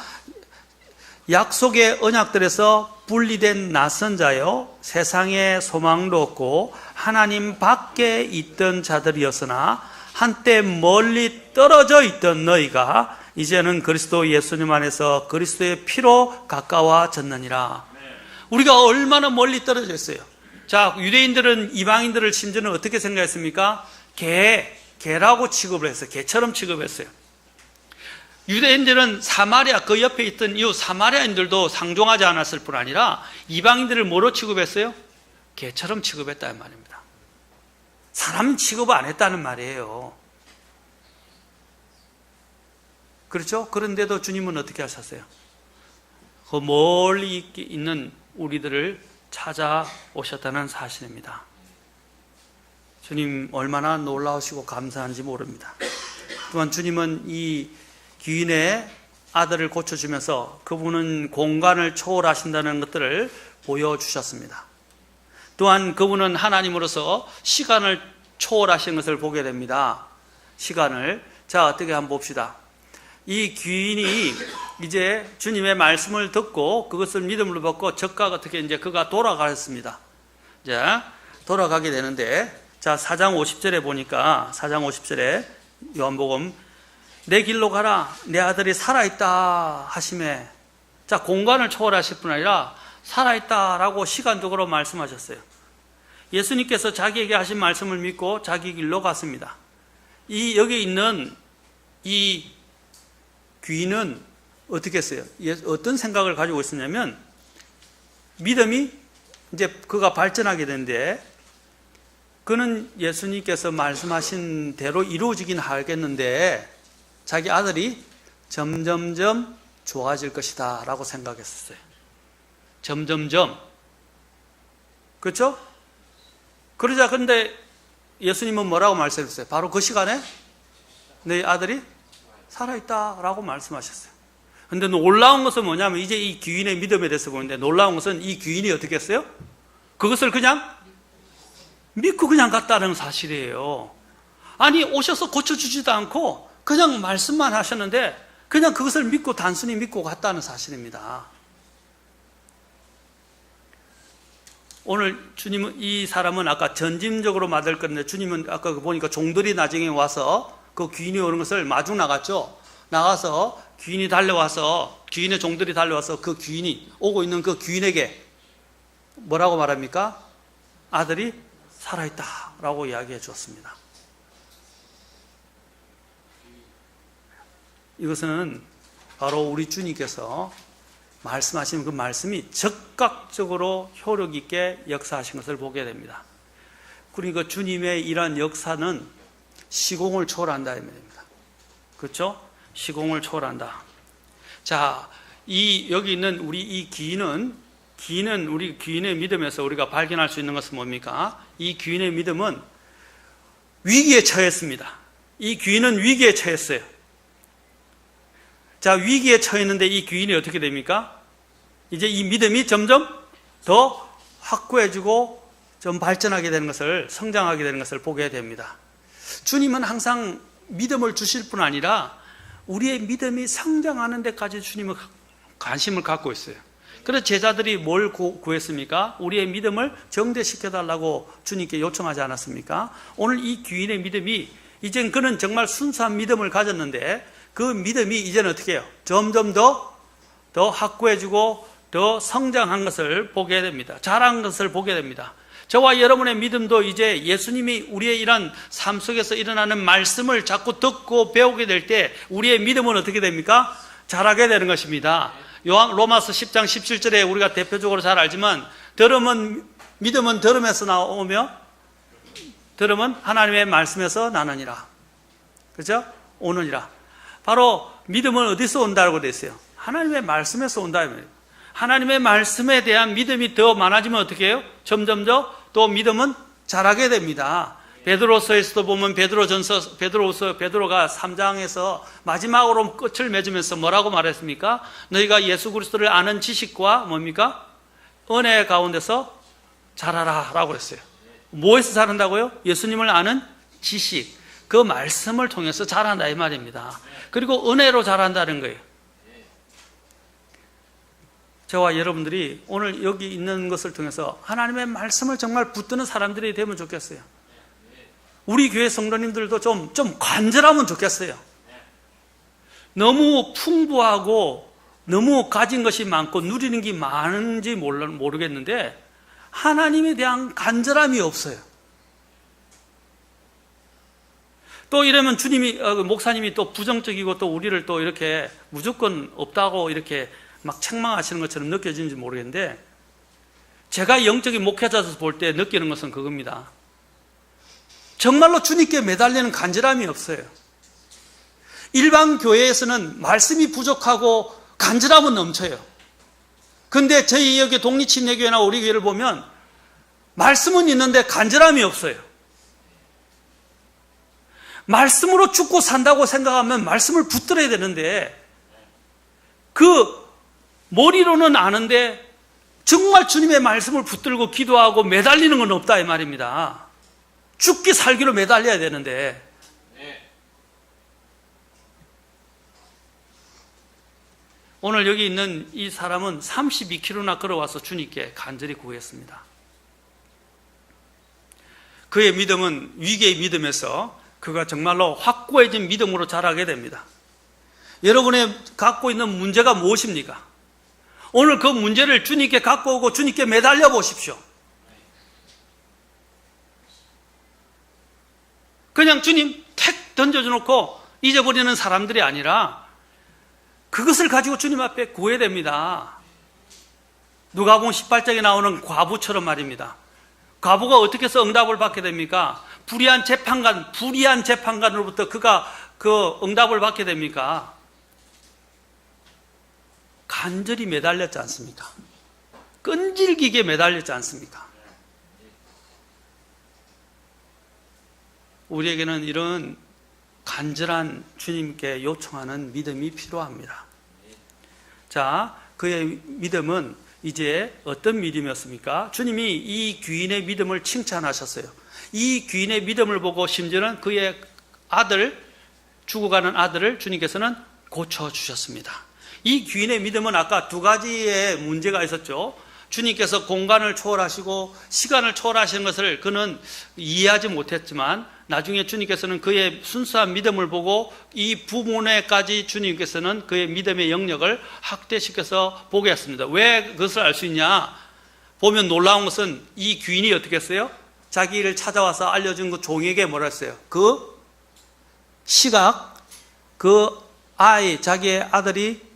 약속의 언약들에서 분리된 낯선 자요 세상의 소망도 없고 하나님 밖에 있던 자들이었으나 한때 멀리 떨어져 있던 너희가 이제는 그리스도 예수님 안에서 그리스도의 피로 가까워졌느니라. 우리가 얼마나 멀리 떨어져 있어요. 자, 유대인들은 이방인들을 심지어는 어떻게 생각했습니까? 개라고 취급을 했어요. 개처럼 취급했어요. 유대인들은 사마리아, 그 옆에 있던 이 사마리아인들도 상종하지 않았을 뿐 아니라 이방인들을 뭐로 취급했어요? 개처럼 취급했다는 말입니다. 사람 취급 안 했다는 말이에요. 그렇죠? 그런데도 주님은 어떻게 하셨어요? 그 멀리 있는 우리들을 찾아오셨다는 사실입니다. 주님 얼마나 놀라우시고 감사한지 모릅니다. 또한 주님은 이 귀인의 아들을 고쳐주면서 그분은 공간을 초월하신다는 것들을 보여주셨습니다. 또한 그분은 하나님으로서 시간을 초월하신 것을 보게 됩니다. 시간을. 자, 어떻게 한번 봅시다. 이 귀인이 이제 주님의 말씀을 듣고 그것을 믿음으로 받고 적과 어떻게 이제 그가 돌아갔습니다. 자, 돌아가게 되는데, 자, 4장 50절에 보니까 4장 50절에 요한복음 내 길로 가라 내 아들이 살아있다 하시매, 자, 공간을 초월하실 뿐 아니라 살아있다라고 시간적으로 말씀하셨어요. 예수님께서 자기에게 하신 말씀을 믿고 자기 길로 갔습니다. 여기 있는 이 귀인은 어떻게 했어요? 어떤 생각을 가지고 있었냐면, 믿음이 이제 그가 발전하게 되는데, 그는 예수님께서 말씀하신 대로 이루어지긴 하겠는데, 자기 아들이 점점점 좋아질 것이다 라고 생각했었어요. 점점점. 그렇죠? 그러자 근데 예수님은 뭐라고 말씀하셨어요? 바로 그 시간에 내 아들이 살아있다 라고 말씀하셨어요. 근데 놀라운 것은 뭐냐면, 이제 이 귀인의 믿음에 대해서 보는데 놀라운 것은 이 귀인이 어떻게 했어요? 그것을 그냥 믿고 그냥 갔다는 사실이에요. 아니, 오셔서 고쳐주지도 않고 그냥 말씀만 하셨는데 그냥 그것을 믿고 단순히 믿고 갔다는 사실입니다. 오늘 주님은, 이 사람은 아까 전짐적으로 맞을 건데, 주님은 아까 보니까 종들이 나중에 와서 그 귀인이 오는 것을 마중 나갔죠. 나가서 귀인이 달려와서, 귀인의 종들이 달려와서 그 귀인이 오고 있는 그 귀인에게 뭐라고 말합니까? 아들이 살아있다 라고 이야기해 주었습니다. 이것은 바로 우리 주님께서 말씀하신 그 말씀이 즉각적으로 효력 있게 역사하신 것을 보게 됩니다. 그러니까 주님의 이러한 역사는 시공을 초월한다 이 말입니다. 그렇죠? 시공을 초월한다. 자, 여기 있는 우리 이 귀인은 우리 귀인의 믿음에서 우리가 발견할 수 있는 것은 뭡니까? 이 귀인의 믿음은 위기에 처했습니다. 이 귀인은 위기에 처했어요. 자, 위기에 처했는데 이 귀인이 어떻게 됩니까? 이제 이 믿음이 점점 더 확고해지고 좀 발전하게 되는 것을, 성장하게 되는 것을 보게 됩니다. 주님은 항상 믿음을 주실 뿐 아니라 우리의 믿음이 성장하는 데까지 주님은 관심을 갖고 있어요. 그래서 제자들이 뭘 구했습니까? 우리의 믿음을 정대시켜달라고 주님께 요청하지 않았습니까? 오늘 이 귀인의 믿음이, 이젠 그는 정말 순수한 믿음을 가졌는데 그 믿음이 이제는 어떻게 해요? 점점 더 확고해지고 더 성장한 것을 보게 됩니다. 자란 것을 보게 됩니다. 저와 여러분의 믿음도 이제 예수님이 우리의 이런 삶 속에서 일어나는 말씀을 자꾸 듣고 배우게 될 때 우리의 믿음은 어떻게 됩니까? 자라게 되는 것입니다. 로마서 10장 17절에 우리가 대표적으로 잘 알지만, 믿음은 들음에서 나오며 들음은 하나님의 말씀에서 나느니라. 그렇죠? 오느니라. 바로 믿음은 어디서 온다고 되어 있어요? 하나님의 말씀에서 온다. 하나님의 말씀에 대한 믿음이 더 많아지면 어떻게 해요? 점점 더 또 믿음은 자라게 됩니다. 베드로서에서도 보면 베드로가 3장에서 마지막으로 끝을 맺으면서 뭐라고 말했습니까? 너희가 예수 그리스도를 아는 지식과 뭡니까? 은혜 가운데서 자라라 라고 했어요. 뭐에서 자란다고요? 예수님을 아는 지식, 그 말씀을 통해서 자란다 이 말입니다. 그리고 은혜로 자란다는 거예요. 저와 여러분들이 오늘 여기 있는 것을 통해서 하나님의 말씀을 정말 붙드는 사람들이 되면 좋겠어요. 우리 교회 성도님들도 좀 간절하면 좋겠어요. 너무 풍부하고 너무 가진 것이 많고 누리는 게 많은지 모르겠는데 하나님에 대한 간절함이 없어요. 또 이러면 목사님이 또 부정적이고 또 우리를 또 이렇게 무조건 없다고 이렇게 막 책망하시는 것처럼 느껴지는지 모르겠는데, 제가 영적인 목회자로서 볼 때 느끼는 것은 그겁니다. 정말로 주님께 매달리는 간절함이 없어요. 일반 교회에서는 말씀이 부족하고 간절함은 넘쳐요. 근데 저희 여기 독립침례교회나 우리 교회를 보면 말씀은 있는데 간절함이 없어요. 말씀으로 죽고 산다고 생각하면 말씀을 붙들어야 되는데, 그 머리로는 아는데 정말 주님의 말씀을 붙들고 기도하고 매달리는 건 없다 이 말입니다. 죽기 살기로 매달려야 되는데. 오늘 여기 있는 이 사람은 32km나 걸어와서 주님께 간절히 구했습니다. 그의 믿음은 위기의 믿음에서 그가 정말로 확고해진 믿음으로 자라게 됩니다. 여러분의 갖고 있는 문제가 무엇입니까? 오늘 그 문제를 주님께 갖고 오고 주님께 매달려 보십시오. 그냥 주님 택 던져주놓고 잊어버리는 사람들이 아니라 그것을 가지고 주님 앞에 구해야 됩니다. 누가복음 18장에 나오는 과부처럼 말입니다. 과부가 어떻게 해서 응답을 받게 됩니까? 불의한 재판관으로부터 그가 그 응답을 받게 됩니까? 간절히 매달렸지 않습니까? 끈질기게 매달렸지 않습니까? 우리에게는 이런 간절한 주님께 요청하는 믿음이 필요합니다. 자, 그의 믿음은 이제 어떤 믿음이었습니까? 주님이 이 귀인의 믿음을 칭찬하셨어요. 이 귀인의 믿음을 보고 심지어는 그의 아들, 죽어가는 아들을 주님께서는 고쳐주셨습니다. 이 귀인의 믿음은 아까 두 가지의 문제가 있었죠. 주님께서 공간을 초월하시고 시간을 초월하시는 것을 그는 이해하지 못했지만 나중에 주님께서는 그의 순수한 믿음을 보고 이 부분에까지 주님께서는 그의 믿음의 영역을 확대시켜서 보게 했습니다. 왜 그것을 알 수 있냐? 보면 놀라운 것은 이 귀인이 어떻게 했어요? 자기를 찾아와서 알려준 그 종에게 뭐라 했어요? 그 시각, 그 아이, 자기의 아들이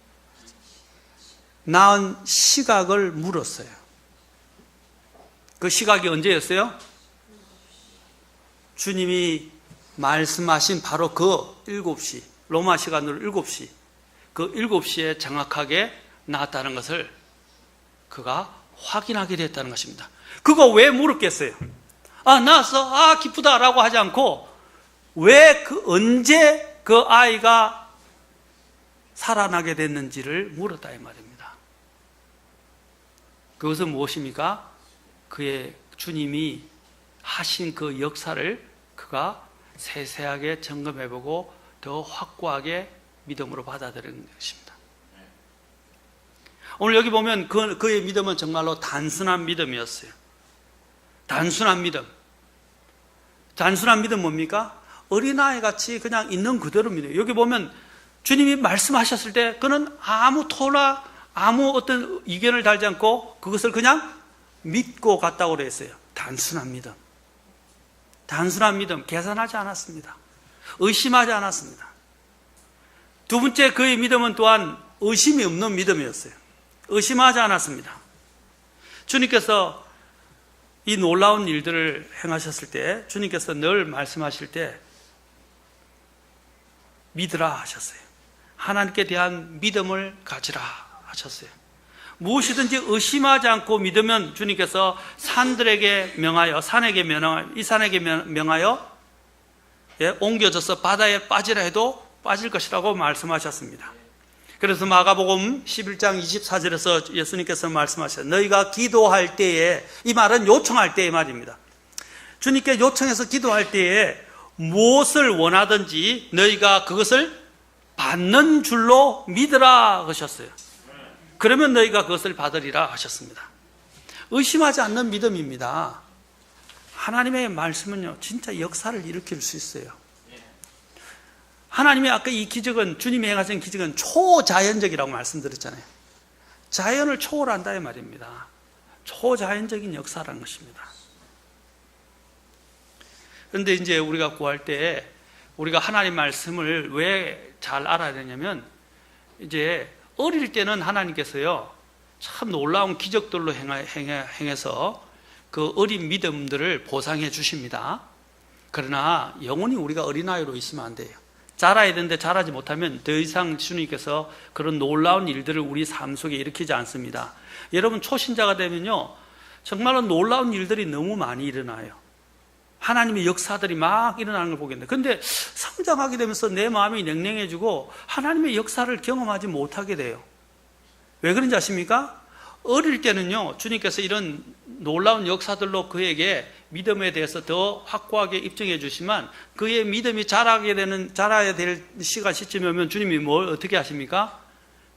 낳은 시각을 물었어요. 그 시각이 언제였어요? 주님이 말씀하신 바로 그 7시, 로마 시간으로 7시, 그 7시에 정확하게 나왔다는 것을 그가 확인하게 됐다는 것입니다. 그거 왜 물었겠어요? 나왔어, 기쁘다라고 하지 않고 왜 언제 그 아이가 살아나게 됐는지를 물었다 이 말입니다. 그것은 무엇입니까? 그의 주님이 하신 그 역사를 그가 세세하게 점검해보고 더 확고하게 믿음으로 받아들이는 것입니다. 오늘 여기 보면 그의 믿음은 정말로 단순한 믿음이었어요. 단순한 믿음. 단순한 믿음 뭡니까? 어린아이 같이 그냥 있는 그대로 믿어요. 여기 보면 주님이 말씀하셨을 때 그는 아무 어떤 의견을 달지 않고 그것을 그냥 믿고 갔다고 그랬어요. 단순한 믿음. 단순한 믿음, 계산하지 않았습니다. 의심하지 않았습니다. 두 번째 그의 믿음은 또한 의심이 없는 믿음이었어요. 의심하지 않았습니다. 주님께서 이 놀라운 일들을 행하셨을 때 주님께서 늘 말씀하실 때 믿으라 하셨어요. 하나님께 대한 믿음을 가지라 하셨어요. 무엇이든지 의심하지 않고 믿으면 주님께서 산들에게 명하여 이 산에게 명하여 옮겨져서 바다에 빠지라 해도 빠질 것이라고 말씀하셨습니다. 그래서 마가복음 11장 24절에서 예수님께서 말씀하셨어요. 너희가 기도할 때에, 이 말은 요청할 때의 말입니다. 주님께 요청해서 기도할 때에 무엇을 원하든지 너희가 그것을 받는 줄로 믿으라 하셨어요. 그러면 너희가 그것을 받으리라 하셨습니다. 의심하지 않는 믿음입니다. 하나님의 말씀은요, 진짜 역사를 일으킬 수 있어요. 하나님의 아까 이 기적은, 주님이 행하신 기적은 초자연적이라고 말씀드렸잖아요. 자연을 초월한다 이 말입니다. 초자연적인 역사라는 것입니다. 그런데 이제 우리가 구할 때 우리가 하나님 말씀을 왜 잘 알아야 되냐면, 이제 어릴 때는 하나님께서요 참 놀라운 기적들로 행해서 그 어린 믿음들을 보상해 주십니다. 그러나 영원히 우리가 어린아이로 있으면 안 돼요. 자라야 되는데 자라지 못하면 더 이상 주님께서 그런 놀라운 일들을 우리 삶 속에 일으키지 않습니다. 여러분 초신자가 되면요 정말로 놀라운 일들이 너무 많이 일어나요. 하나님의 역사들이 막 일어나는 걸 보겠는데, 근데 성장하게 되면서 내 마음이 냉랭해지고 하나님의 역사를 경험하지 못하게 돼요. 왜 그런지 아십니까? 어릴 때는요 주님께서 이런 놀라운 역사들로 그에게 믿음에 대해서 더 확고하게 입증해 주시면, 그의 믿음이 자라야 될 시점이 오면 주님이 뭘 어떻게 하십니까?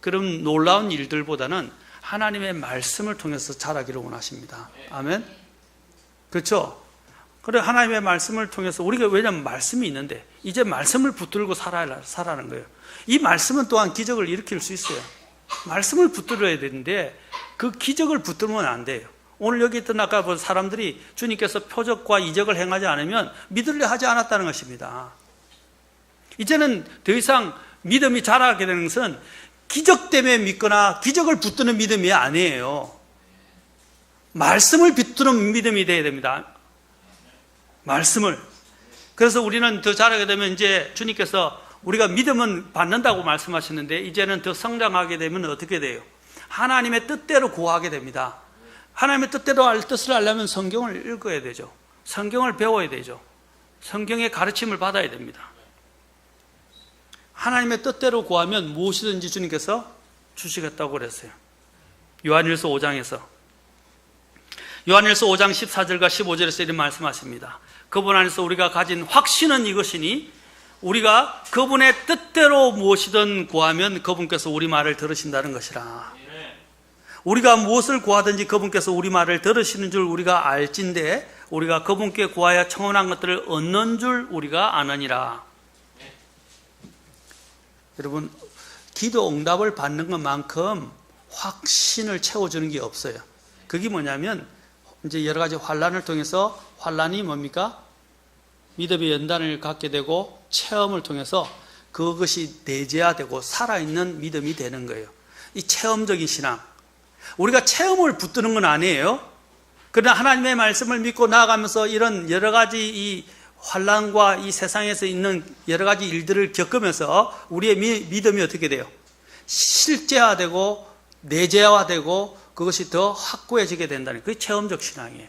그런 놀라운 일들보다는 하나님의 말씀을 통해서 자라기를 원하십니다. 아멘. 그렇죠? 그래, 하나님의 말씀을 통해서 우리가, 왜냐하면 말씀이 있는데 이제 말씀을 붙들고 살아라는 거예요. 이 말씀은 또한 기적을 일으킬 수 있어요. 말씀을 붙들어야 되는데 그 기적을 붙들면 안 돼요. 오늘 여기 있던 아까 본 사람들이 주님께서 표적과 이적을 행하지 않으면 믿으려 하지 않았다는 것입니다. 이제는 더 이상 믿음이 자라게 되는 것은 기적 때문에 믿거나 기적을 붙드는 믿음이 아니에요. 말씀을 붙드는 믿음이 되어야 됩니다. 말씀을. 그래서 우리는 더 자라게 되면 이제 주님께서 우리가 믿음은 받는다고 말씀하셨는데 이제는 더 성장하게 되면 어떻게 돼요? 하나님의 뜻대로 구하게 됩니다. 하나님의 뜻을 알려면 성경을 읽어야 되죠. 성경을 배워야 되죠. 성경의 가르침을 받아야 됩니다. 하나님의 뜻대로 구하면 무엇이든지 주님께서 주시겠다고 그랬어요. 요한일서 5장에서 14절과 15절에서 이런 말씀하십니다. 그분 안에서 우리가 가진 확신은 이것이니 우리가 그분의 뜻대로 무엇이든 구하면 그분께서 우리 말을 들으신다는 것이라. 우리가 무엇을 구하든지 그분께서 우리 말을 들으시는 줄 우리가 알진대 우리가 그분께 구하여 청원한 것들을 얻는 줄 우리가 아느니라. 여러분, 기도 응답을 받는 것만큼 확신을 채워주는 게 없어요. 그게 뭐냐면 이제 여러 가지 환난을 통해서 환난이 뭡니까? 믿음의 연단을 갖게 되고 체험을 통해서 그것이 내재화되고 살아있는 믿음이 되는 거예요. 이 체험적인 신앙. 우리가 체험을 붙드는 건 아니에요. 그러나 하나님의 말씀을 믿고 나아가면서 이런 여러 가지 이 환난과 이 세상에서 있는 여러 가지 일들을 겪으면서 우리의 믿음이 어떻게 돼요? 실제화되고 내재화되고 그것이 더 확고해지게 된다는 그게 체험적 신앙이에요.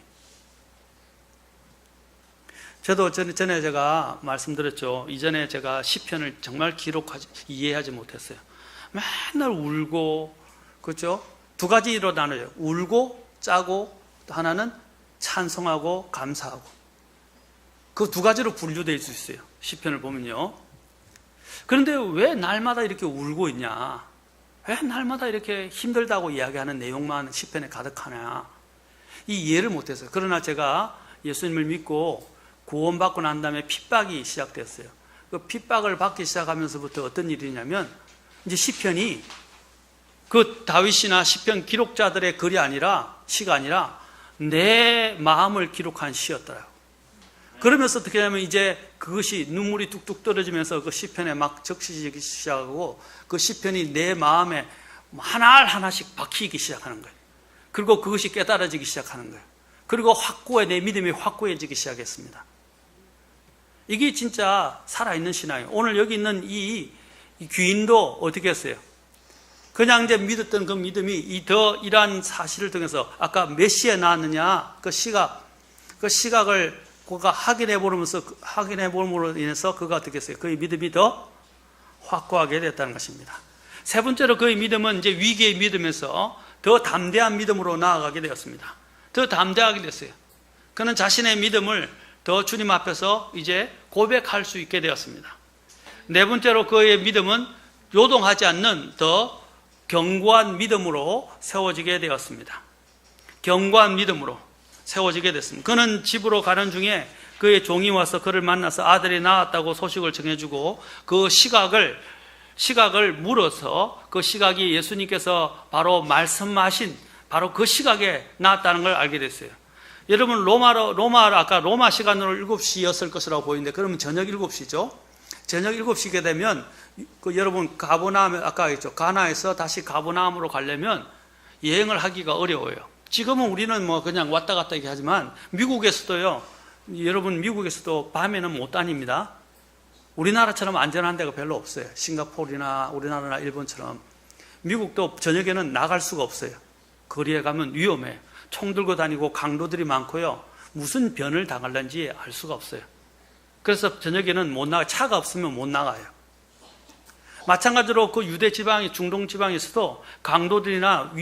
저도 전에 제가 말씀드렸죠. 이전에 제가 시편을 정말 이해하지 못했어요. 맨날 울고, 그렇죠? 두 가지로 나눠요. 울고, 짜고, 또 하나는 찬송하고, 감사하고. 그 두 가지로 분류될 수 있어요. 시편을 보면요. 그런데 왜 날마다 이렇게 울고 있냐? 왜 날마다 이렇게 힘들다고 이야기하는 내용만 시편에 가득하냐? 이 이해를 못했어요. 그러나 제가 예수님을 믿고 구원받고 난 다음에 핍박이 시작됐어요. 그 핍박을 받기 시작하면서부터 어떤 일이냐면 이제 시편이 그 다윗이나 시편 기록자들의 글이 아니라 시가 아니라 내 마음을 기록한 시였더라고요. 그러면서 어떻게 하냐면 이제 그것이 눈물이 뚝뚝 떨어지면서 그 시편에 막 적시기 시작하고 그 시편이 내 마음에 하나씩 박히기 시작하는 거예요. 그리고 그것이 깨달아지기 시작하는 거예요. 그리고 내 믿음이 확고해지기 시작했습니다. 이게 진짜 살아있는 신앙이에요. 오늘 여기 있는 이 귀인도 어떻게 했어요? 그냥 이제 믿었던 그 믿음이 이러한 사실을 통해서 아까 몇 시에 나왔느냐 그 시각을 그가 확인해 보므로 인해서 그가 어떻게 했어요? 그의 믿음이 더 확고하게 됐다는 것입니다. 세 번째로 그의 믿음은 이제 위기의 믿음에서 더 담대한 믿음으로 나아가게 되었습니다. 더 담대하게 됐어요. 그는 자신의 믿음을 더 주님 앞에서 이제 고백할 수 있게 되었습니다. 네 번째로 그의 믿음은 요동하지 않는 더 견고한 믿음으로 세워지게 되었습니다. 견고한 믿음으로 세워지게 됐습니다. 그는 집으로 가는 중에 그의 종이 와서 그를 만나서 아들이 낳았다고 소식을 전해주고 그 시각을 물어서 그 시각이 예수님께서 바로 말씀하신 바로 그 시각에 낳았다는 걸 알게 됐어요. 여러분 아까 로마 시간으로 7시였을 것이라고 보이는데 그러면 저녁 7시죠. 저녁 7시게 되면 여러분 아까 했죠. 가나에서 다시 가버나움으로 가려면 여행을 하기가 어려워요. 지금은 우리는 그냥 왔다 갔다 이렇게 하지만 미국에서도요. 여러분 미국에서도 밤에는 못 다닙니다. 우리나라처럼 안전한 데가 별로 없어요. 싱가포르나 우리나라나 일본처럼 미국도 저녁에는 나갈 수가 없어요. 거리에 가면 위험해요. 총 들고 다니고 강도들이 많고요. 무슨 변을 당할는지 알 수가 없어요. 그래서 저녁에는 못 나가, 차가 없으면 못 나가요. 마찬가지로 그 유대 지방이 중동 지방에서도 강도들이나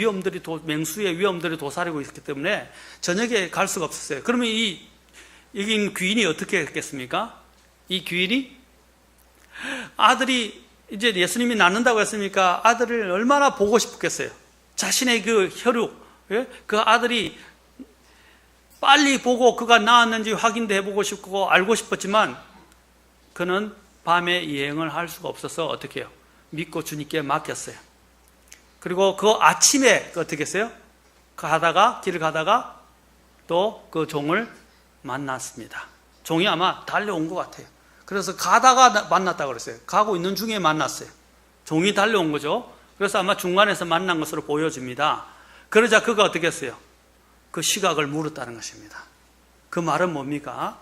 맹수의 위험들이 도사리고 있기 때문에 저녁에 갈 수가 없었어요. 그러면 여기 귀인이 어떻게 했겠습니까? 이 귀인이 아들이 이제 예수님이 낳는다고 했으니까 아들을 얼마나 보고 싶겠어요. 자신의 그 혈육, 그 아들이 빨리 보고 그가 낳았는지 확인도 해보고 싶고 알고 싶었지만 그는 밤에 여행을 할 수가 없어서 어떻게 해요? 믿고 주님께 맡겼어요. 그리고 그 아침에 어떻게 했어요? 길을 가다가 또 그 종을 만났습니다. 종이 아마 달려온 것 같아요. 그래서 가다가 만났다고 그랬어요. 가고 있는 중에 만났어요. 종이 달려온 거죠. 그래서 아마 중간에서 만난 것으로 보여집니다. 그러자 그가 어떻게 했어요? 그 시각을 물었다는 것입니다. 그 말은 뭡니까?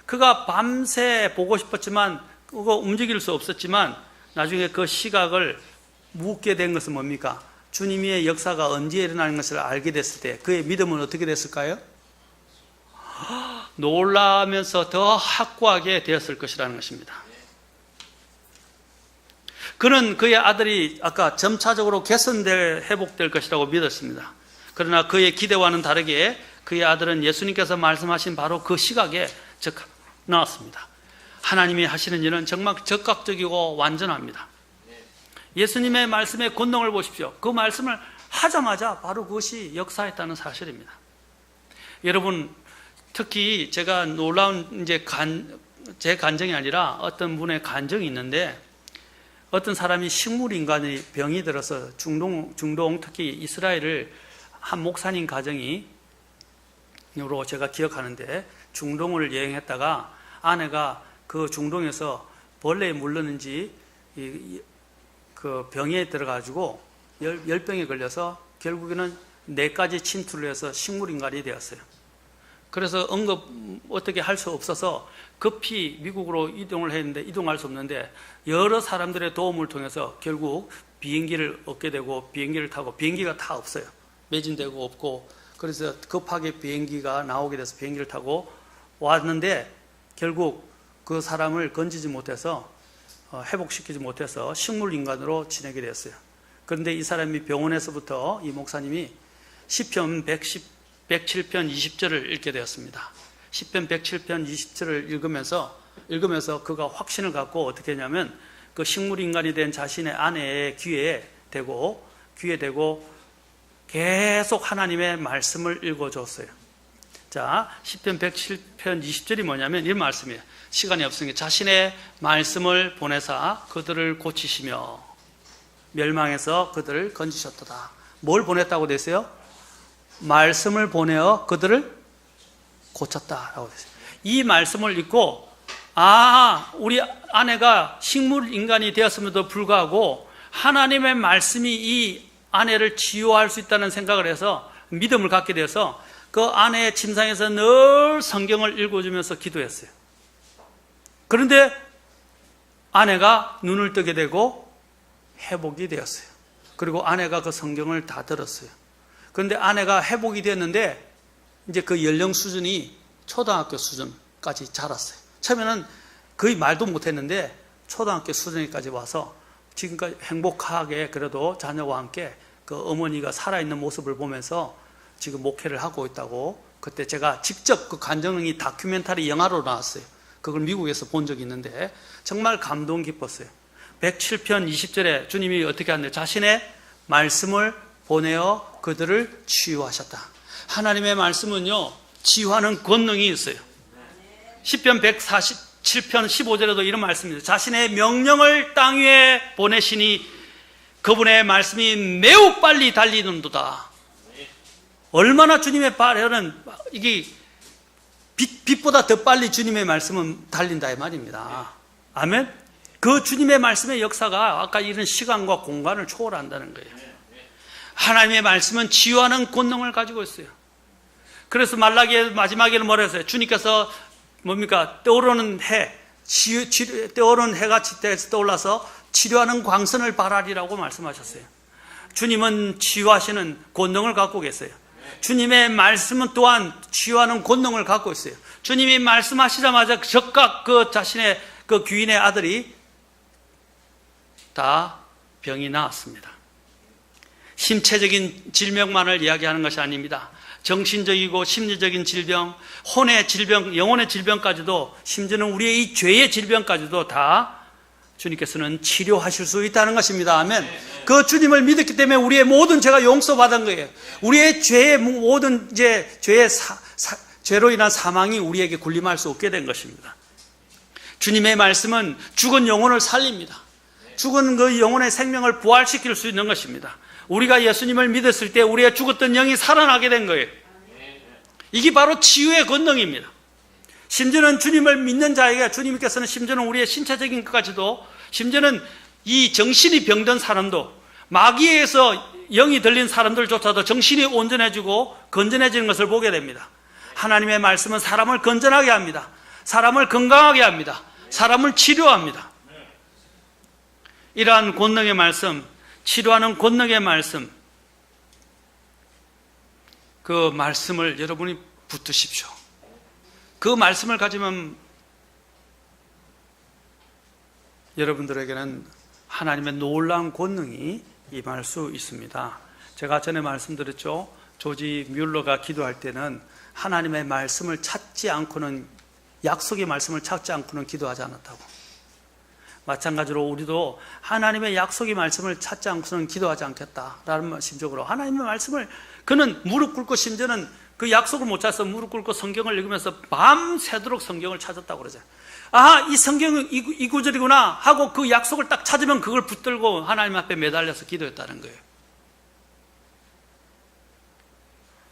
그가 밤새 보고 싶었지만 그거 움직일 수 없었지만 나중에 그 시각을 묻게 된 것은 뭡니까? 주님의 역사가 언제 일어나는 것을 알게 됐을 때 그의 믿음은 어떻게 됐을까요? 놀라면서 더 확고하게 되었을 것이라는 것입니다. 그는 그의 아들이 아까 점차적으로 개선될, 회복될 것이라고 믿었습니다. 그러나 그의 기대와는 다르게 그의 아들은 예수님께서 말씀하신 바로 그 시각에 나왔습니다. 하나님이 하시는 일은 정말 적극적이고 완전합니다. 예수님의 말씀의 권능을 보십시오. 그 말씀을 하자마자 바로 그것이 역사했다는 사실입니다. 여러분, 특히 제가 놀라운 제 간증이 아니라 어떤 분의 간증이 있는데 어떤 사람이 식물인간의 병이 들어서 중동 특히 이스라엘을 한 목사님 가정이 으로 제가 기억하는데 중동을 여행했다가 아내가 그 중동에서 벌레에 물렸는지 그 병에 들어가지고 열병에 걸려서 결국에는 4가지 침투를 해서 식물인간이 되었어요. 그래서 어떻게 할 수 없어서 급히 미국으로 이동을 했는데 이동할 수 없는데 여러 사람들의 도움을 통해서 결국 비행기를 얻게 되고 비행기를 타고 비행기가 다 없어요. 매진되고 없고 그래서 급하게 비행기가 나오게 돼서 비행기를 타고 왔는데 결국 그 사람을 건지지 못해서 회복시키지 못해서 식물인간으로 지내게 됐어요. 그런데 이 사람이 병원에서부터 이 목사님이 시편 107편 20절을 읽게 되었습니다. 시편 107편 20절을 읽으면서 그가 확신을 갖고 어떻게 했냐면 그 식물인간이 된 자신의 아내의 귀에 대고 계속 하나님의 말씀을 읽어줬어요. 자, 시편 107편 20절이 뭐냐면 이 말씀이에요. 시간이 없으니까 자신의 말씀을 보내사 그들을 고치시며 멸망해서 그들을 건지셨도다. 뭘 보냈다고 됐어요? 말씀을 보내어 그들을 고쳤다라고 됐어요. 이 말씀을 읽고 우리 아내가 식물인간이 되었음에도 불구하고 하나님의 말씀이 이 아내를 치유할 수 있다는 생각을 해서 믿음을 갖게 돼서 그 아내의 침상에서 늘 성경을 읽어주면서 기도했어요. 그런데 아내가 눈을 뜨게 되고 회복이 되었어요. 그리고 아내가 그 성경을 다 들었어요. 그런데 아내가 회복이 됐는데 이제 그 연령 수준이 초등학교 수준까지 자랐어요. 처음에는 거의 말도 못했는데 초등학교 수준까지 와서 지금까지 행복하게 그래도 자녀와 함께 그 어머니가 살아있는 모습을 보면서 지금 목회를 하고 있다고 그때 제가 직접 그 간증이 다큐멘터리 영화로 나왔어요. 그걸 미국에서 본 적이 있는데 정말 감동 깊었어요. 107편 20절에 주님이 어떻게 하는데 자신의 말씀을 보내어 그들을 치유하셨다. 하나님의 말씀은요 치유하는 권능이 있어요. 시편 147편 15절에도 이런 말씀입니다. 자신의 명령을 땅 위에 보내시니 그분의 말씀이 매우 빨리 달리는도다. 얼마나 주님의 발에는 이게 빛보다 더 빨리 주님의 말씀은 달린다 이 말입니다. 아멘. 그 주님의 말씀의 역사가 아까 이런 시간과 공간을 초월한다는 거예요. 하나님의 말씀은 치유하는 권능을 가지고 있어요. 그래서 말라기의 마지막에는 뭐라 했어요? 주님께서 뭡니까? 떠오르는 해가 떠올라서 치료하는 광선을 발하리라고 말씀하셨어요. 주님은 치유하시는 권능을 갖고 계세요. 주님의 말씀은 또한 치유하는 권능을 갖고 있어요. 주님이 말씀하시자마자 즉각 그 자신의 그 귀인의 아들이 다 병이 나았습니다. 심체적인 질병만을 이야기하는 것이 아닙니다. 정신적이고 심리적인 질병, 혼의 질병, 영혼의 질병까지도 심지어는 우리의 이 죄의 질병까지도 다 주님께서는 치료하실 수 있다는 것입니다. 아멘. 그 주님을 믿었기 때문에 우리의 모든 죄가 용서받은 거예요. 우리의 죄의 모든 죄로 인한 사망이 우리에게 군림할 수 없게 된 것입니다. 주님의 말씀은 죽은 영혼을 살립니다. 죽은 그 영혼의 생명을 부활시킬 수 있는 것입니다. 우리가 예수님을 믿었을 때 우리의 죽었던 영이 살아나게 된 거예요. 이게 바로 치유의 권능입니다. 심지어는 주님을 믿는 자에게 주님께서는 심지어는 우리의 신체적인 것까지도, 심지어는 이 정신이 병든 사람도, 마귀에서 영이 들린 사람들조차도 정신이 온전해지고 건전해지는 것을 보게 됩니다. 하나님의 말씀은 사람을 건전하게 합니다. 사람을 건강하게 합니다. 사람을 치료합니다. 이러한 권능의 말씀, 치료하는 권능의 말씀, 그 말씀을 여러분이 붙드십시오. 그 말씀을 가지면 여러분들에게는 하나님의 놀라운 권능이 임할 수 있습니다. 제가 전에 말씀드렸죠. 조지 뮬러가 기도할 때는 하나님의 말씀을 찾지 않고는, 약속의 말씀을 찾지 않고는 기도하지 않았다고. 마찬가지로 우리도 하나님의 약속의 말씀을 찾지 않고는 기도하지 않겠다라는 심적으로 하나님의 말씀을, 그는 무릎 꿇고, 심지어는 그 약속을 못 찾아서 무릎 꿇고 성경을 읽으면서 밤새도록 성경을 찾았다고 그러죠. 아, 이 성경은 이 구절이구나 하고 그 약속을 딱 찾으면 그걸 붙들고 하나님 앞에 매달려서 기도했다는 거예요.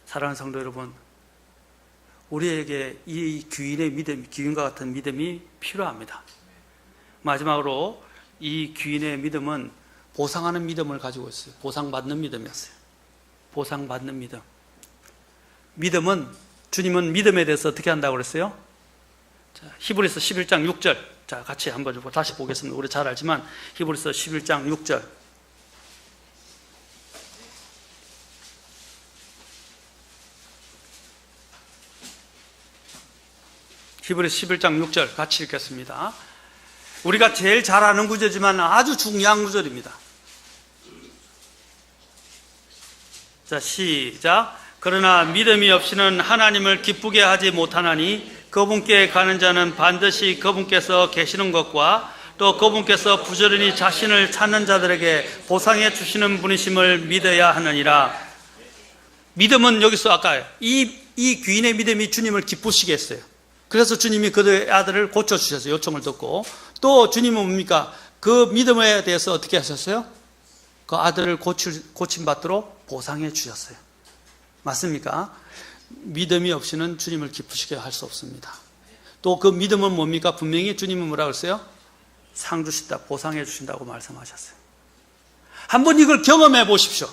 사랑하는 성도 여러분, 우리에게 이 귀인의 믿음, 귀인과 같은 믿음이 필요합니다. 마지막으로 이 귀인의 믿음은 보상하는 믿음을 가지고 있어요. 보상받는 믿음이었어요. 보상받는 믿음. 믿음은, 주님은 믿음에 대해서 어떻게 한다고 그랬어요? 자, 히브리서 11장 6절. 자, 같이 한번 다시 보겠습니다. 우리 잘 알지만 히브리서 11장 6절. 히브리서 11장 6절 같이 읽겠습니다. 우리가 제일 잘 아는 구절이지만 아주 중요한 구절입니다. 자, 시작. 그러나 믿음이 없이는 하나님을 기쁘게 하지 못하나니 그분께 가는 자는 반드시 그분께서 계시는 것과 또 그분께서 부지런히 자신을 찾는 자들에게 보상해 주시는 분이심을 믿어야 하느니라. 믿음은 여기서 아까 이 귀인의 믿음이 주님을 기쁘시게 했어요. 그래서 주님이 그들의 아들을 고쳐주셨어요. 요청을 듣고. 또 주님은 뭡니까? 그 믿음에 대해서 어떻게 하셨어요? 그 아들을 고침받도록 보상해 주셨어요. 맞습니까? 믿음이 없이는 주님을 기쁘시게 할 수 없습니다. 또 그 믿음은 뭡니까? 분명히 주님은 뭐라고 했어요? 상 주신다, 보상해 주신다고 말씀하셨어요. 한번 이걸 경험해 보십시오.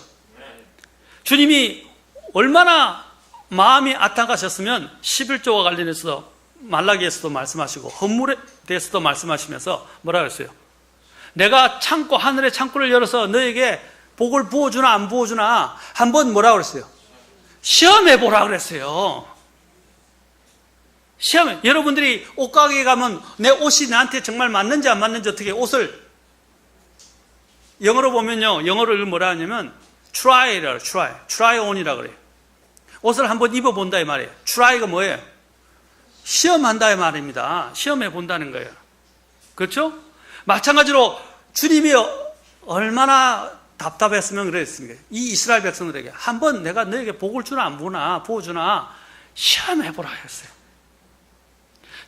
주님이 얼마나 마음이 아타가셨으면 11조와 관련해서 말라기에서도 말씀하시고 헌물에 대해서도 말씀하시면서 뭐라고 했어요? 내가 창고, 하늘의 창고를 열어서 너에게 복을 부어주나 안 부어주나 한번 뭐라고 그랬어요? 시험해보라 그랬어요. 시험해. 여러분들이 옷가게에 가면 내 옷이 나한테 정말 맞는지 안 맞는지 어떻게, 옷을 영어로 보면요, 영어를 뭐라 하냐면 try라고, try on이라고 그래요. 옷을 한번 입어본다 이 말이에요. try가 뭐예요? 시험한다 이 말입니다. 시험해 본다는 거예요. 그렇죠? 마찬가지로 주님이 얼마나 답답했으면 그랬습니까? 이 이스라엘 백성들에게 한번 내가 너에게 복을 주나 안 부나 부어주나 시험해 보라 했어요.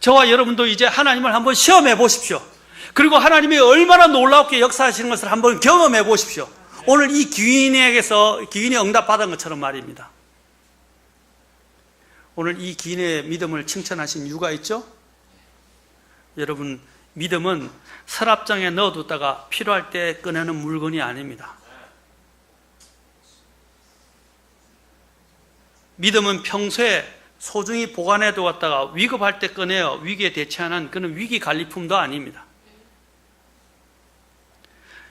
저와 여러분도 이제 하나님을 한번 시험해 보십시오. 그리고 하나님이 얼마나 놀랍게 역사하시는 것을 한번 경험해 보십시오. 오늘 이 귀인에게서, 귀인이 응답받은 것처럼 말입니다. 오늘 이 귀인의 믿음을 칭찬하신 이유가 있죠? 여러분, 믿음은 서랍장에 넣어뒀다가 필요할 때 꺼내는 물건이 아닙니다. 믿음은 평소에 소중히 보관해 두었다가 위급할 때 꺼내어 위기에 대처하는 그런 위기 관리품도 아닙니다.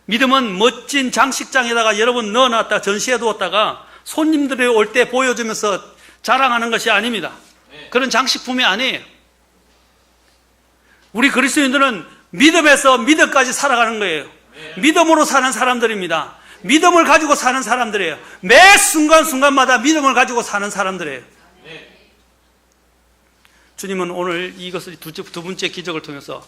믿음은 멋진 장식장에다가 여러 번 넣어놨다가 전시해 두었다가 손님들이 올 때 보여주면서 자랑하는 것이 아닙니다. 그런 장식품이 아니에요. 우리 그리스도인들은 믿음에서 믿음까지 살아가는 거예요. 믿음으로 사는 사람들입니다. 믿음을 가지고 사는 사람들이에요. 매 순간순간마다 믿음을 가지고 사는 사람들이에요. 주님은 오늘 이것을 두 번째 기적을 통해서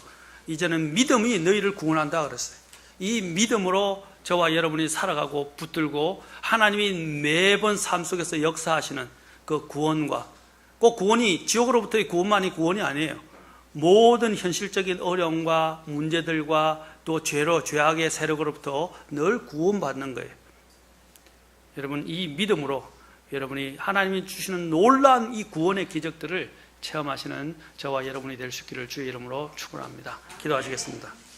이제는 믿음이 너희를 구원한다 그랬어요. 이 믿음으로 저와 여러분이 살아가고 붙들고 하나님이 매번 삶 속에서 역사하시는 그 구원과, 꼭 구원이 지옥으로부터의 구원만이 구원이 아니에요. 모든 현실적인 어려움과 문제들과 또 죄악의 세력으로부터 늘 구원받는 거예요. 여러분, 이 믿음으로 여러분이 하나님이 주시는 놀라운 이 구원의 기적들을 체험하시는 저와 여러분이 될 수 있기를 주의 이름으로 축원합니다. 기도하시겠습니다.